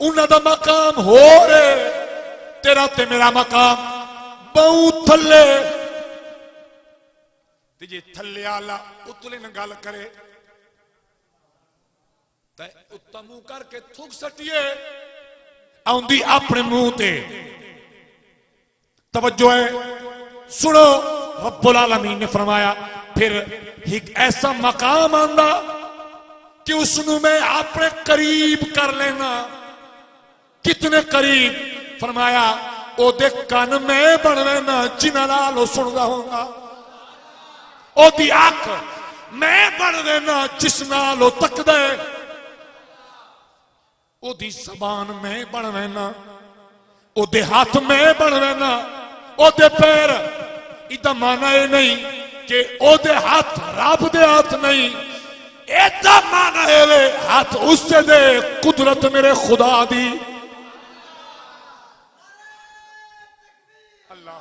उन्हां दा मकाम हो रे, तेरा ते मेरा मकाम बहु थल्ले। ते जे थल्ले आला उतले न गल करे ते उत्ता मुंह करके थुक सटिए आउंदी अपने मुंह ते। तवज्जो है सुनो, रब्बुल आलमीन ने फरमाया फिर एक ऐसा मकाम आंदा कि उसनु मैं अपने करीब कर लेना। कितने करीब? फरमाया ओदे कान मैं बन लेना जिन्हां नाल ओ सुनदा होगा, ओदी अख मैं बन लेना जिस नाल ओ तकदा है, ओदी ज़बान मैं बन लेना, ओदे हाथ मैं बन लेना, ओदे पैर। इदा माना ये नहीं कि ओदे हाथ रब दे हाथ नहीं, एदा माना है हाथ उससे दे कुदरत मेरे खुदा दी। अल्लाह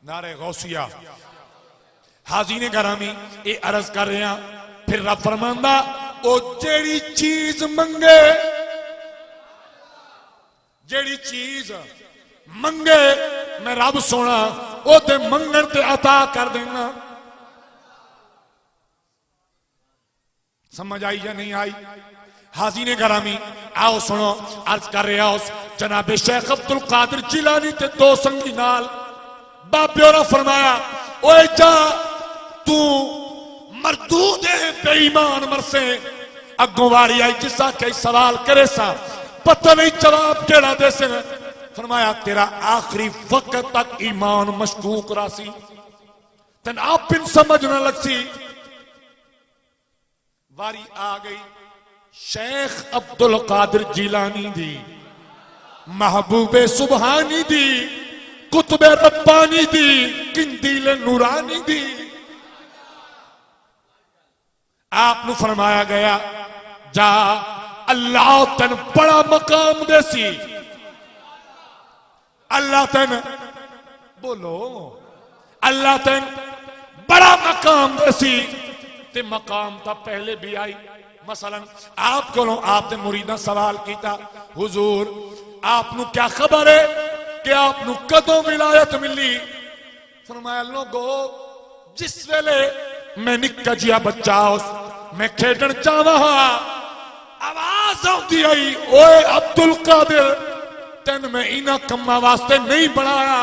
नारे गौसिया। हाजी ने गरामी ये अर्ज कर रहे हैं फिर रब फरमांदा ओ जेड़ी चीज मंगे, जेड़ी चीज मंगे मैं रब सोना ओ ते मंगण ते अता कर देना। समझ आई या नहीं आई? हाजी ने गरामी आओ सुनो अर्ज कर रहे हो जनाबे शेख अब्दुल कादिर जिलानी ते दो संगी नाल बाबे ने फरमाया ओए जा तू मरदूद है बेईमान मरसे। अगों वारी आई जिसा कई सवाल करे सा पता नहीं जवाब केड़ा दे से। फरमाया तेरा आखिरी वक्त तक ईमान मशकूक रासी। तन आप बिन समझ न लगसी। वारी आ गई शेख अब्दुल कादिर जिलानी दी, महबूबे सुबहानी दी, कुतबे रब्बानी दी, किंदील नूरानी दी। आपनु फरमाया गया जा अल्लाह तन बड़ा मकाम देसी, अल्लाह तन बोलो अल्लाह तन बड़ा मकाम देसी। ते मकाम तो पहले भी आई। मसलन आपको आपने मुरीदा सवाल किया हुजूर आपनु क्या खबर है कि आपनु कदों विलायत मिली? फरमाया लोगो जिस वेले मैं निक्का जिहा बच्चा मैं खेडन चाहवा आवाज आती आई ओए अब्दुल कादिर तेन मैं इन्हां कम्मां वास्ते नहीं बनाया।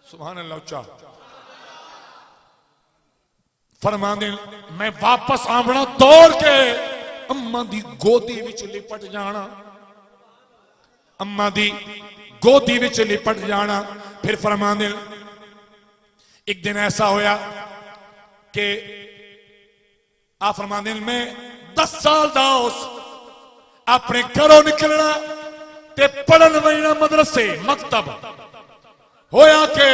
सुभान अल्लाह। उच्चा फरमांदे मैं वापस आवना दौड़ के अम्मा दी गोदी विच लिपट जाना, अम्मा दी गोदी विच लिपट जाना। फिर फरमांदे एक दिन ऐसा होया कि आप फरमांदे मैं 10 साल दा अपने घरों निकलना ते पढ़न वजना मदरसे मकतब होया के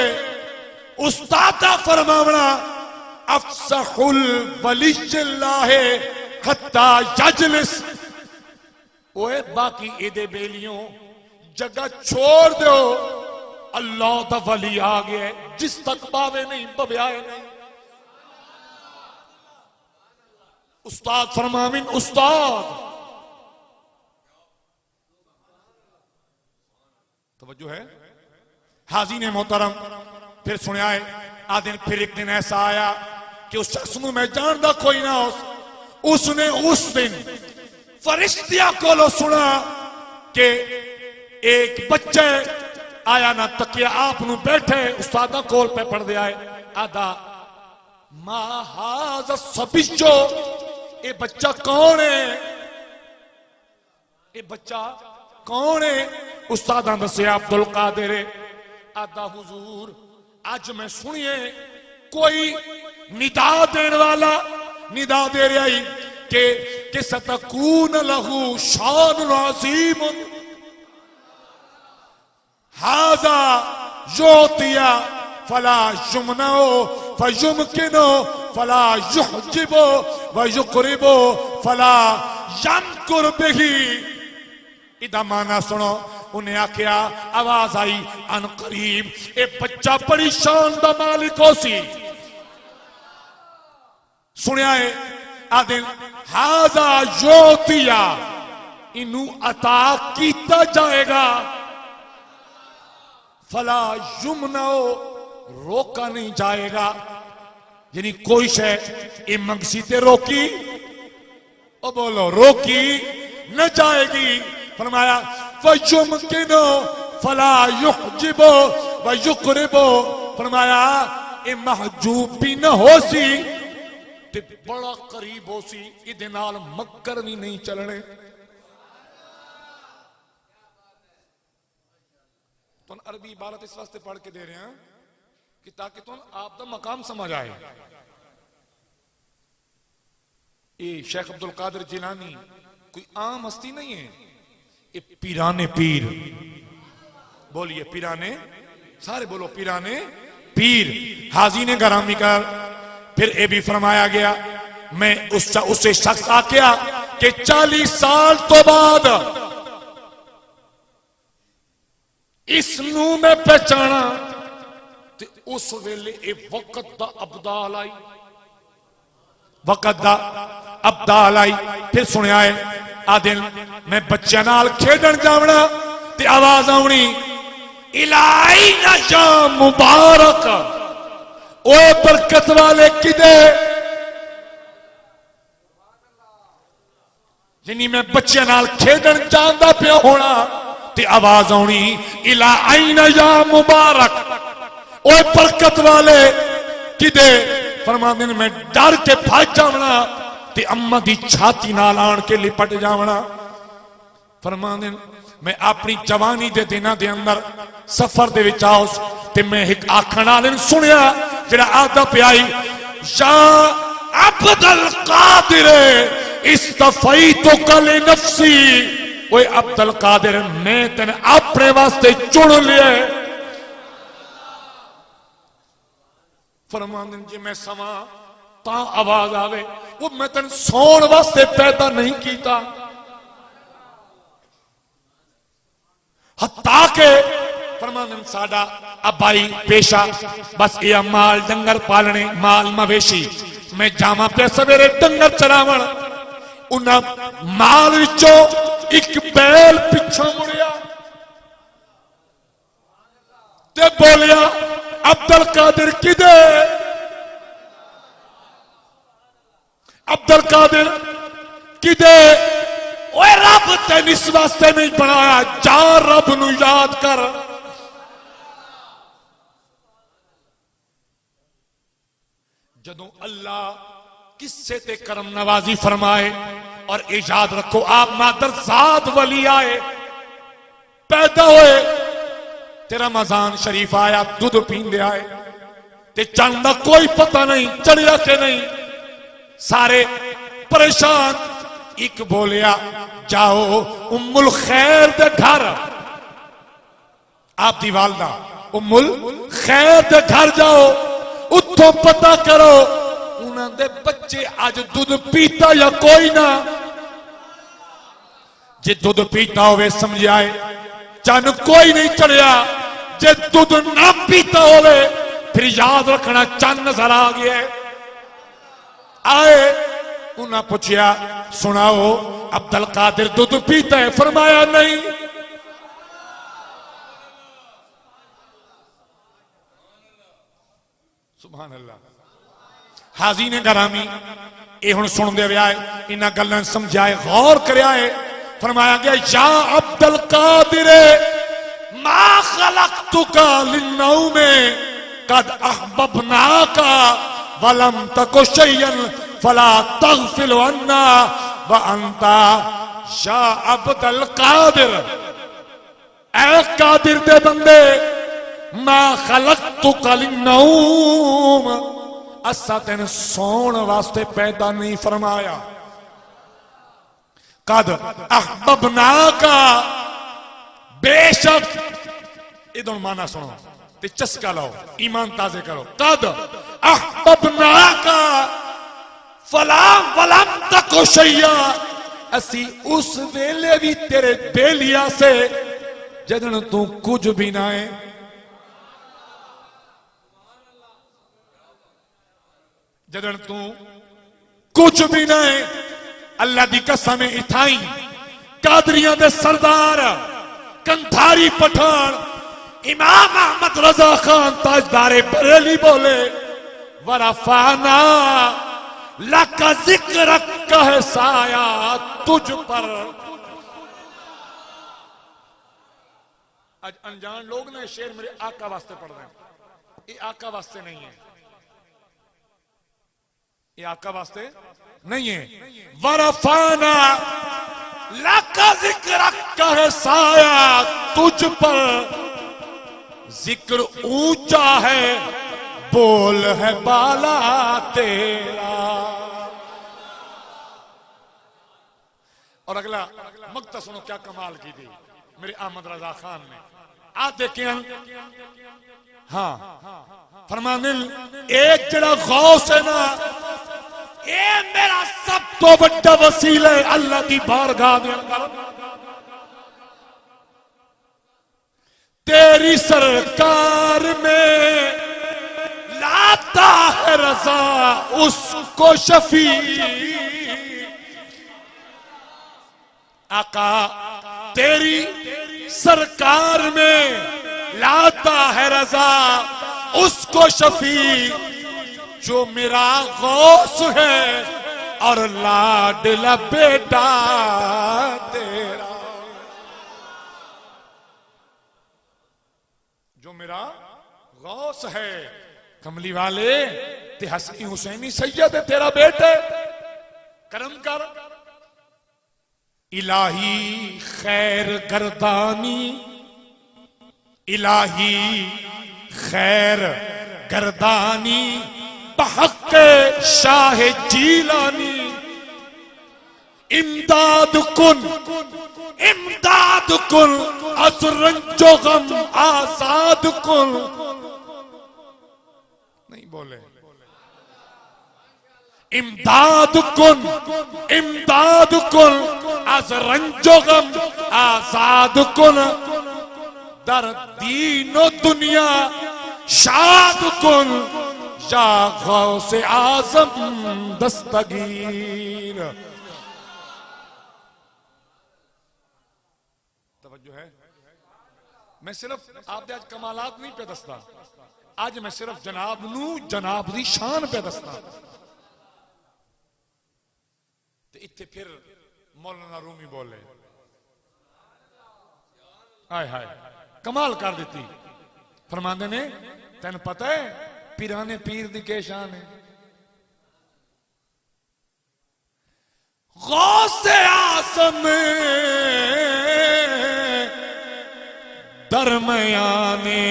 उस्तादा फरमावना अफसहुल वलियल्लाह हत्ता यजलिस। ओए बाकी एदे बेलियों जगह छोड़ दो, अल्लाह दा वली आ गया जिस तक बावे नहीं बव्याए नहीं। उस्ताद फरमाविन उस्ताद तवज्जो है हाजी ने मोहतरम। फिर सुनिया है आ दिन फिर एक दिन ऐसा आया कि उस शख्स को मैं जानता कोई ना उसने उस दिन फरिश्तिया को सुना कि एक बच्चे आया ना तकिया आप बैठे उस्तादा कोल पे पढ़ दिया है आदा महाज सबिजो ये बच्चा कौन है, ये बच्चा कौन है? उस्तादा दसिया अब्दुल कादिर आदा हुजूर आज मैं सुनिए कोई निदा देने वाला निदा दे रहा ही कि सतकून लहू शान अजीम हाजा योतिया फला युमनो फयुमकिनो फला युहजिबो व युकरिबो फला यमकुर बिही। इदा माना सुनो। उन्हें आख्या आवाज आई अन करीब ए बच्चा बड़ी शान दा मालिक हो सी। सुनिया है आदिल हाजा योतिया इनू अता कीता जाएगा फला युमनो रोका नहीं जाएगा। यानी कोई शय ए मंगसी ते रोकी ओ बोलो रोकी न जाएगी। फरमाया फयुमकिनो फला युहजिबो व युकरिबो। फरमाया ए महजूब भी न हो सी ते बड़ा करीब हो सी इदे नाल मक्कर भी नहीं चलने। तो अरबी इबारत इस वास्ते पढ़ के दे रहे हैं कि ताकि तुम आपका मकाम समझ आए। ये शेख अब्दुल कादिर जिलानी कोई आम हस्ती नहीं है, ये पीराने पीर। बोलिए पीराने, सारे बोलो पीराने पीर। हाजी ने गरामी कर फिर ये भी फरमाया गया मैं उससे शख्स आख्या कि 40 साल तो बाद इस नू में पहचाना ते उस वेले ए वक्त दा अब्दाल आई, वक्त दा अब्दाल आई। फिर सुनिया है आ दिन मैं बच्चे नाल खेडन जावना ते आवाज आउनी इलाही ना या मुबारक ओए बरकत वाले किदे। जिनी मैं बच्चे नाल खेडन जांदा पिया होना ते आवाज आउनी इला आईना या मुबारक ओए बरकत वाले किदे। फरमांदे ने मैं डर के भज जावना ते अम्मा दी छाती नाल आन के लिपट जावना। फरमांदे मैं अपनी जवानी दे दिनां दे अंदर सफर दे विच आओ ते मैं एक आखण वाले नूं सुनिया जिहड़ा आखदा पिया या अब्दुल कादिर इस्तफईतुका li नफ्सी, ओए अब्दुल कादिर मैं तेन अपने वास्ते चुन लिया। फरमांदे जी मैं समा ता आवाज आवे, वो मैं तेन सौण वास्ते पैदा नहीं किया। हत्ता के फरमांदे साडा अबाई पेशा बस ये माल डंगर पालने माल मवेशी, मैं जावा पे सवेरे डंगर चरावण, उन्हां माल विचों एक बैल पिछा मुड़िया ते बोलिया अब्दुल कादिर किदे, अब्दुल कादिर किदे, ओए रब तेन इस वास्ते नहीं बनाया, जा रब नू याद कर। जदों अल्लाह किस्से ते करम नवाजी फरमाए, और ये याद रखो आप मादर साद वली आए पैदा हुए ते रमजान शरीफ आया दूध पींदे आए ते चंद का कोई पता नहीं चढ़िया के नहीं, सारे परेशान। एक बोलिया जाओ उम्मुल खैर दे घर, आप दी वालदा उम्मुल खैर दे घर जाओ, उतो पता करो उन्होंने बच्चे आज दूध पीता या कोई ना, जे दूध पीता होवे समझाए चन कोई नहीं चढ़िया, जे दूध ना पीता होवे फिर याद रखना चन नजर आ गया। आए उन्हें पूछया सुनाओ अब्दुल कादिर दूध पीता है, फरमाया नहीं। सुभान अल्लाह। हाजी ने गरामी ये हुण सुनदे व्या इन्हां गल्लां समझाए गौर करया है, फरमाया गया या अब्दुल कादिर मा खलक़तुका लिन्नौम कद अहबबनाका वलम तकु शय्यन फला तग़फिल अन्ना व अंता या अब्दुल कादिर, ऐ कादिर दे बंदे मा खलक़तुका लिन्नौम, असा तेन सौण वास्ते पैदा नहीं फरमाया, कद अहबबनाका, बेशक इधर माना सुनो ते चस्का लाओ ईमान ताजे करो, कद अहबबनाका फला वलम तकु शय्या, असी उस वेले भी तेरे बेलिया से जदन तू कुछ भी ना है, जदन तू कुछ भी ना है। अल्लाह दी कसम इथाई कादरियां दे सरदार कंधारी पठान इमाम अहमद रजा खान ताजदारे बरेली बोले वरफाना लका जिक्र कह साया तुझ पर। आज अनजान लोग ने शेर मेरे आका वास्ते पढ़ रहे हैं, ये आका वास्ते नहीं है, ये आका वास्ते नहीं है। वरफाना लका जिक्र कह साया तुझ पर, जिक्र ऊंचा है बोल है बाला तेरा। और अगला मक्ता सुनो क्या कमाल की थी मेरे अहमद रजा खान ने, आ देखे हाँ फरमानिल एक जड़ा गौस है ना, ये मेरा सब तो बड़ा वसीला है अल्लाह की बारगाह में अंदर, तेरी सरकार में लाता है रजा उसको शफी। आका तेरी सरकार में लाता है रजा उसको शफी, जो मेरा गौस है और लाडला बेटा तेरा, जो मेरा गौस है कमली वाले ते हसनी हुसैनी सैयद है तेरा बेटे, करम कर। इलाही खैर गर्दानी, इलाही खैर गर्दानी बहक शाह जीलानी। इमदाद कुन, इमदाद कुन अज रंजो गम आजाद कुन। नहीं बोले। इमदाद कुन, इमदाद कुन अज रंजो गम आजाद कुन। दर दीनो दुनिया शाद कुन या गौसे आजम दस्तगीर। तवज्जो है। मैं सिर्फ आप आज कमालात नहीं पे दसता, आज मैं सिर्फ जनाब नू जनाब दी शान पे दसता। ते इत्थे फिर मौलाना रूमी बोले, हाय हाय कमाल कर देती। फरमांदे ने तेन पता है पीराने पीर दी के शान है। गौसे आसम दरमयाने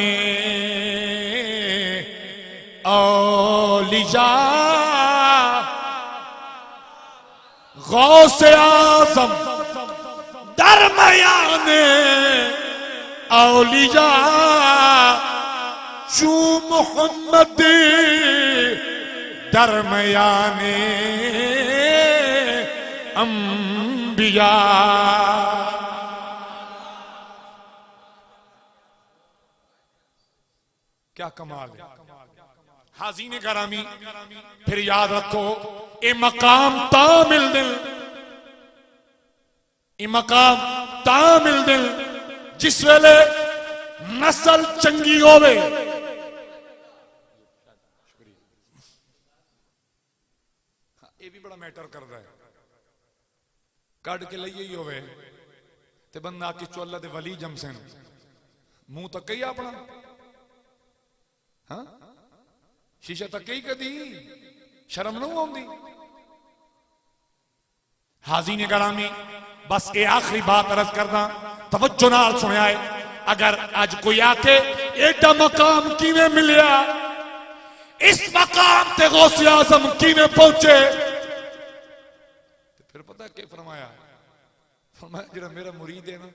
औलिया, गौसे आजम दरमयाने औलिया शू मोहम्मद दरमयाने अंबिया। क्या कमाल है। हाज़ीने करामी फिर याद रखो, ए मकाम तामिल दिल, ए मकाम तामिल दिल जिस वेले नस्ल चंगी होवे, ये भी बड़ा मैटर कर रहा है। कड़ के लिए ही होवे ते बंदा कि चोला दे वली जमसन मुंह तक ही अपना, हाँ शीशा तक ही कदी शर्म न आउंदी। हाज़ीने गरामी बस ये आखिरी बात अर्ज करना, तवज्जो नाल सुनिया है। अगर आज कोई आके एडा मकाम किवें मिलिया, इस मकाम ते गौसे आज़म किवें पहुंचे, फिर पता क्या फरमाया? फरमाया जिहड़ा मेरा मुरीद है ना,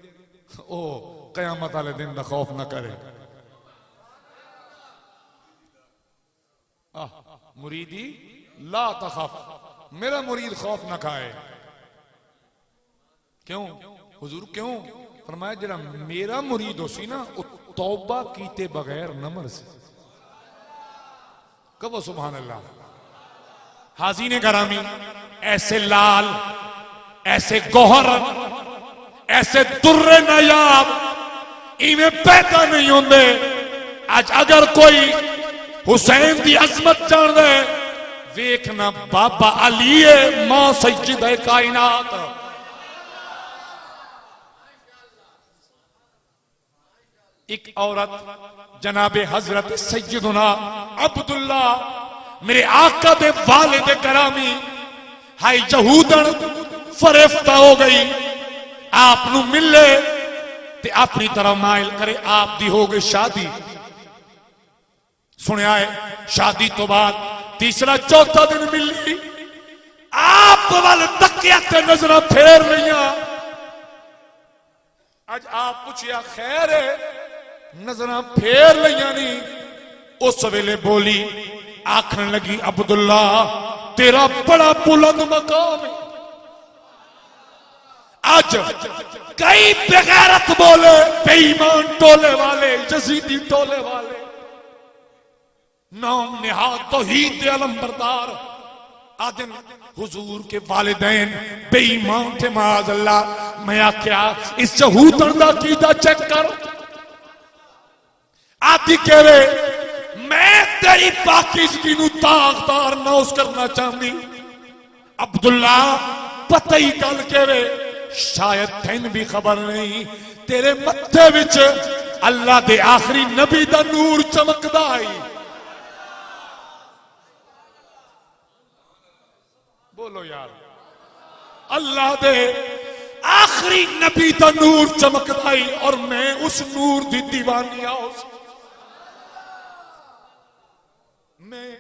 ओ कयामत वाले दिन दा खौफ ना करे। मुरीदी ला तखफ, मेरा मुरीद खौफ ना खाए। क्यों हुजूर क्यों? फरमाया जरा मेरा मुरीद हो सी ना, वो तौबा कीते बगैर न मरसे। कहो सुभान अल्लाह। हाज़ीने गरामी ऐसे लाल, ऐसे गौहर, ऐसे दुर्रे नायाब इवें पैदा नहीं होंगे। आज अगर कोई हुसैन की अजमत जान दे, वेखना बाबा अली है मां सैयद कायनात। एक औरत जनाबे हजरत सैयदुना अब्दुल्ला मेरे आका दे वालिद करामी हाय यहूदन फरेफ्ता हो गई, आप नू मिले ते अपनी तरह माइल करे, आप दी हो गई शादी। सुनिया है शादी तो बाद तीसरा चौथा दिन मिली, आप वाल तकिया ते नजर फेर लिया। आज आप पूछिया खैर है, नजर फेर लिया नहीं। उस वेले बोली आखन लगी अब्दुल्ला तेरा बड़ा बुलंद मकाम है। आज कई बेगैरत बोले, बेईमान टोले वाले, यजीदी टोले वाले, नाम निहाद तौहीद अलंबरदार आदिन हुजूर के वालिदैन बेईमान थे माज अल्लाह। मैं आख्या इस यहूदन दा कीदा चेक कर। आदि कहवे मैं तेरी पाकीज़गी नू ताकदार नौस करना चाहती। अब्दुल्ला पता ही गल कहवे शायद तेन भी खबर नहीं, तेरे मत्थे विच अल्लाह दे आखिरी नबी दा नूर चमकदा है। बोलो यार, अल्लाह दे आखिरी नबी दा नूर चमकदा ही और मैं उस नूर दी दीवानी आओ मैं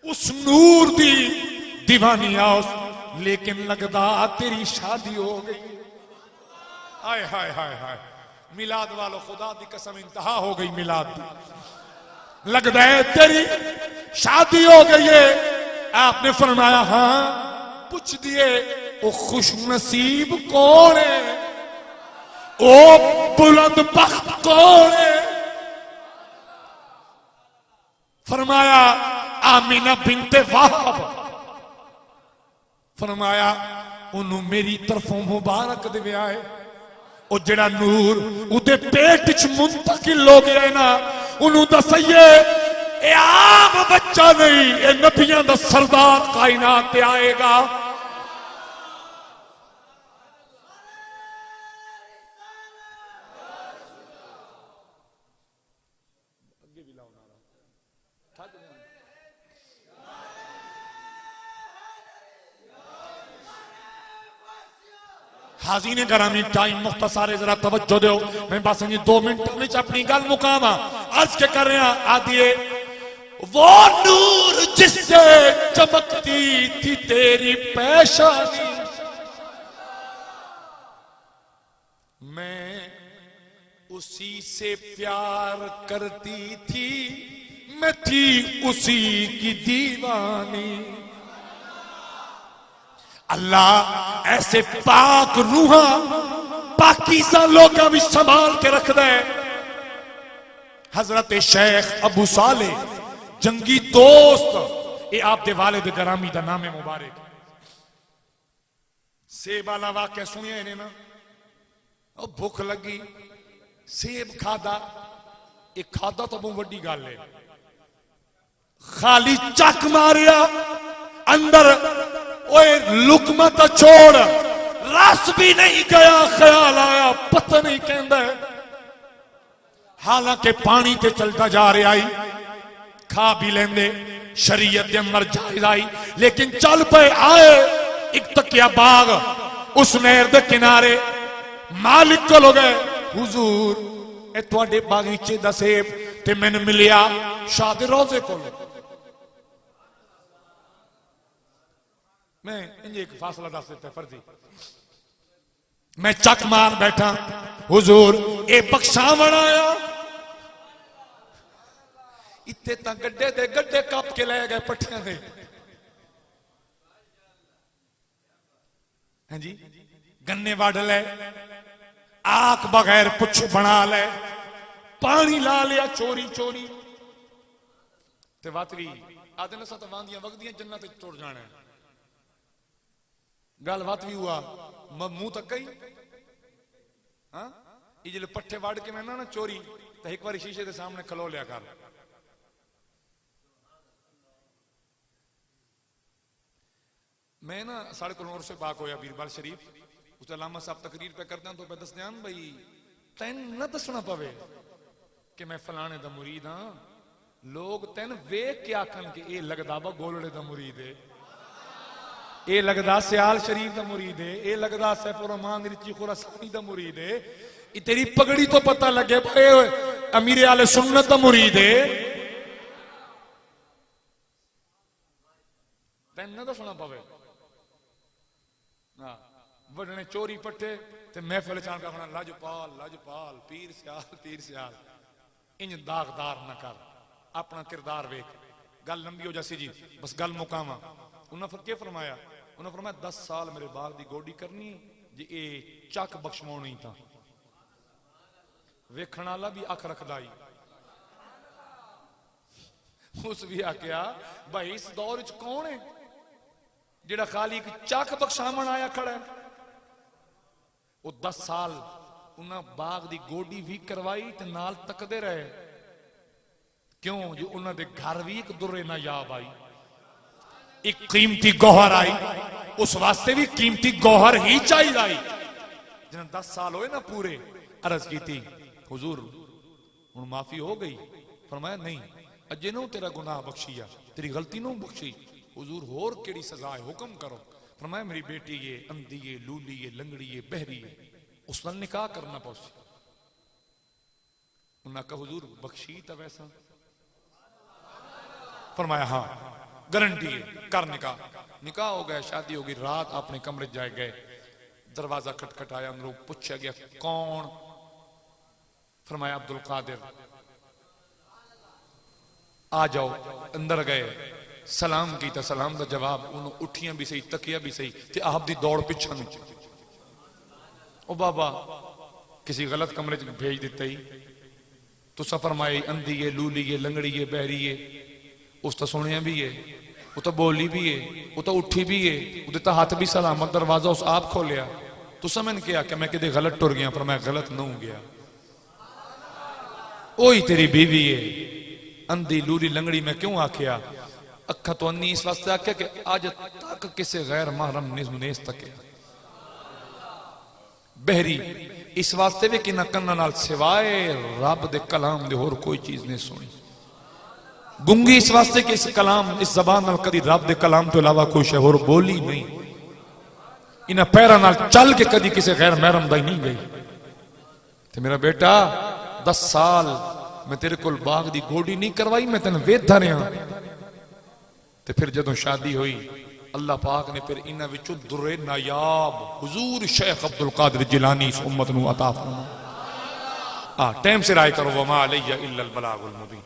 उस नूर दी दीवानी आओ लेकिन लगदा तेरी शादी हो गई हाय हाय हाय हाय मिलाद वालों खुदा दी कसम इंतहा हो गई मिलाद दी लगदा है तेरी शादी हो गई है आपने फरमाया हां पूछ दिए वो खुश नसीब कौन है ओ बुलंद बख्त कौन है फरमाया आमिना बिनते वाहब फरमाया उन्हों मेरी तरफों मुबारक दिव्या है और जड़ा नूर उदे पेट च मुंतकिल हो गया ना उन्हों दसइए ये आम बच्चा नहीं ये नबियां दा सरदार कायनात पे आएगा हाज़ीने गरामी टाइम मुख्तसार जरा तवज्जो दो मैं बस 2 मिनट में अपनी गल मुकामा आज के कर रहा आदिए वो नूर जिससे चमकती थी तेरी पेशानी मैं उसी से प्यार करती थी मैं थी उसी की दीवानी अल्लाह ऐसे पाक रूहा पाकीज़ा लोग भी संभाल के रख दे हजरत शेख अबू साले जंगी दोस्त ये आपके वालिद गरामी का नाम है मुबारक सेब वाला वाक्य सुनिया इन्हें ना भुख लगी सेब खादा एक खादा तो बहुत बड़ी गल है खाली चक मारिया अंदर ओए लुकमा तो छोड़ रस भी नहीं गया ख्याल आया पता नहीं कहता है हालांकि पानी ते चलता जा रहा ही खा भी लेंदे शरीयत के अंदर जायज आई लेकिन चल पे आए एक तकिया बाग उस नहर के किनारे मालिक को हो गए हुजूर ए तुहाडे बागीचे दा सेब ते मैंने मिलिया शाह रोजे को मैं इंज एक फासला दस देता फर्जी मैं चक मार बैठा हुजूर ए बख्शावण आया इत्थे तां गड्डे दे गड्डे कप के ले गए पट्ठियां दे हां जी गन्ने वड ले आख बगैर पुछ बना ले पानी ला लिया चोरी चोरी ते वातरी आदे ने सत वांदियां वगदियां जन्नत च टुर जाना गल बात भी हुआ मुंह तक गई हाँ ये पट्ठे वाड़ के मैं ना चोरी तो एक बार शीशे के सामने खलो लिया कर मैं ना साढ़े को नूर से पाक होया बीरबल शरीफ उस अलामा साहब तकरीर पे करते हैं तो मैं दस दियां भाई तैन न दसना पवे कि मैं फलाने दा मुरीद हाँ लोग तैन वेख के आखन कि ये लगदा बा गोलड़े दा मुरीद है ये लगदा सियाल शरीफ दा मुरीद है ये लगदा सैफुर रहमान रिची खुरासानी दा मुरीद है ये तेरी पगड़ी तो पता लगे भाई अमीर आले सुन्नत दा मुरीद है तैन न दसना पवे ना वडने चोरी पट्टे ते महफिल चाण का होना लाजपाल पीर सियाल इंज दागदार न कर अपना किरदार वेख गल लंबी हो जासी जी बस गल मुकावा उन्हें फिर क्या फरमाया उन्हें फरमाया 10 साल मेरे बाग की गोडी करनी जी ए चक बख्शवानी था वेखण वाला भी अख रखदा ही उस भी आख्या भाई इस दौर च कौन है जेड़ा खाली एक चक बख्शावण आया खड़ा है वो 10 साल उन्हें बाग की गोडी भी करवाई ते नाल तकदे रहे क्यों जो उन्होंने घर भी एक दुर्रे ना याब आई एक कीमती गौहर आई उस वास्ते भी कीमती गौहर ही चाहिए आई जिन्हें 10 साल होए ना पूरे अर्ज की थी हुजूर हुण माफी हो गई फरमाया नहीं अजे नो तेरा गुनाह बख्शिया तेरी गलती नो बख्शी हुजूर होर केड़ी सजा है हुक्म करो फरमाया मेरी बेटी ये अंधी है, लूली है, लंगड़ी है, बहरी है, उस नाल निकाह करना पौसी। उन्हें कहा हुजूर बख्शी था वैसा? फरमाया हाँ गारंटी है, कर निकाह। निकाह हो गया, शादी हो गई। रात अपने कमरे जाए गए, दरवाजा खटखटाया, अंदरों पूछा गया कौन? फरमाया अब्दुल कादिर। आ जाओ। अंदर गए, सलाम किया, सलाम का जवाब, उन्होंने उठियां भी सही, तकिया भी सही, ते आप दी दौड़ पिछा नु। ओ बाबा किसी गलत कमरे च भेज दिता ही। तुसा फरमाए अंधी है, लूली है, लंगड़ी है, बहरी है। उस तो सुनिया भी है, वो तो बोली भी है, वो तो उठी भी है, वो तो हाथ भी सलामत, दरवाजा उस आप खोलिया। तुसा मैंने क्या कि मैं किधे गलत टुर गया? पर मैं गलत न हो गया, ओही तेरी बीवी है। अंधी लूली लंगड़ी मैं क्यों आखिया? अखा तो अन्नी इस वास्ते आख्या कि अज तक किसी गैर महरम ने तक बहरी इस वास्ते भी कि कन्ना नाल सिवाय रब दे कलाम दे होर कोई चीज नहीं सुनी। गुंगी इस वास्ते कि इस कलाम, इस जबान नाल कदी रब दे कलाम तो इलावा कोई शे होर बोली नहीं। इन्हां पैरां नाल चल के कदी किसी गैर महरम दा ही नहीं गई। ते मेरा बेटा 10 साल मैं तेरे कोल बाग दी गोडी नहीं करवाई, मैं तेन वेधा रहा। ते फिर जदों शादी हुई, अल्लाह पाक ने फिर इन्हां विचों दुर्रे नायाब हुजूर शेख अब्दुल कादिर जिलानी इस उम्मत नूं अता फरमा। टाइम से राय करो, वमा अलैया इल्लल बलागुल मुबीन।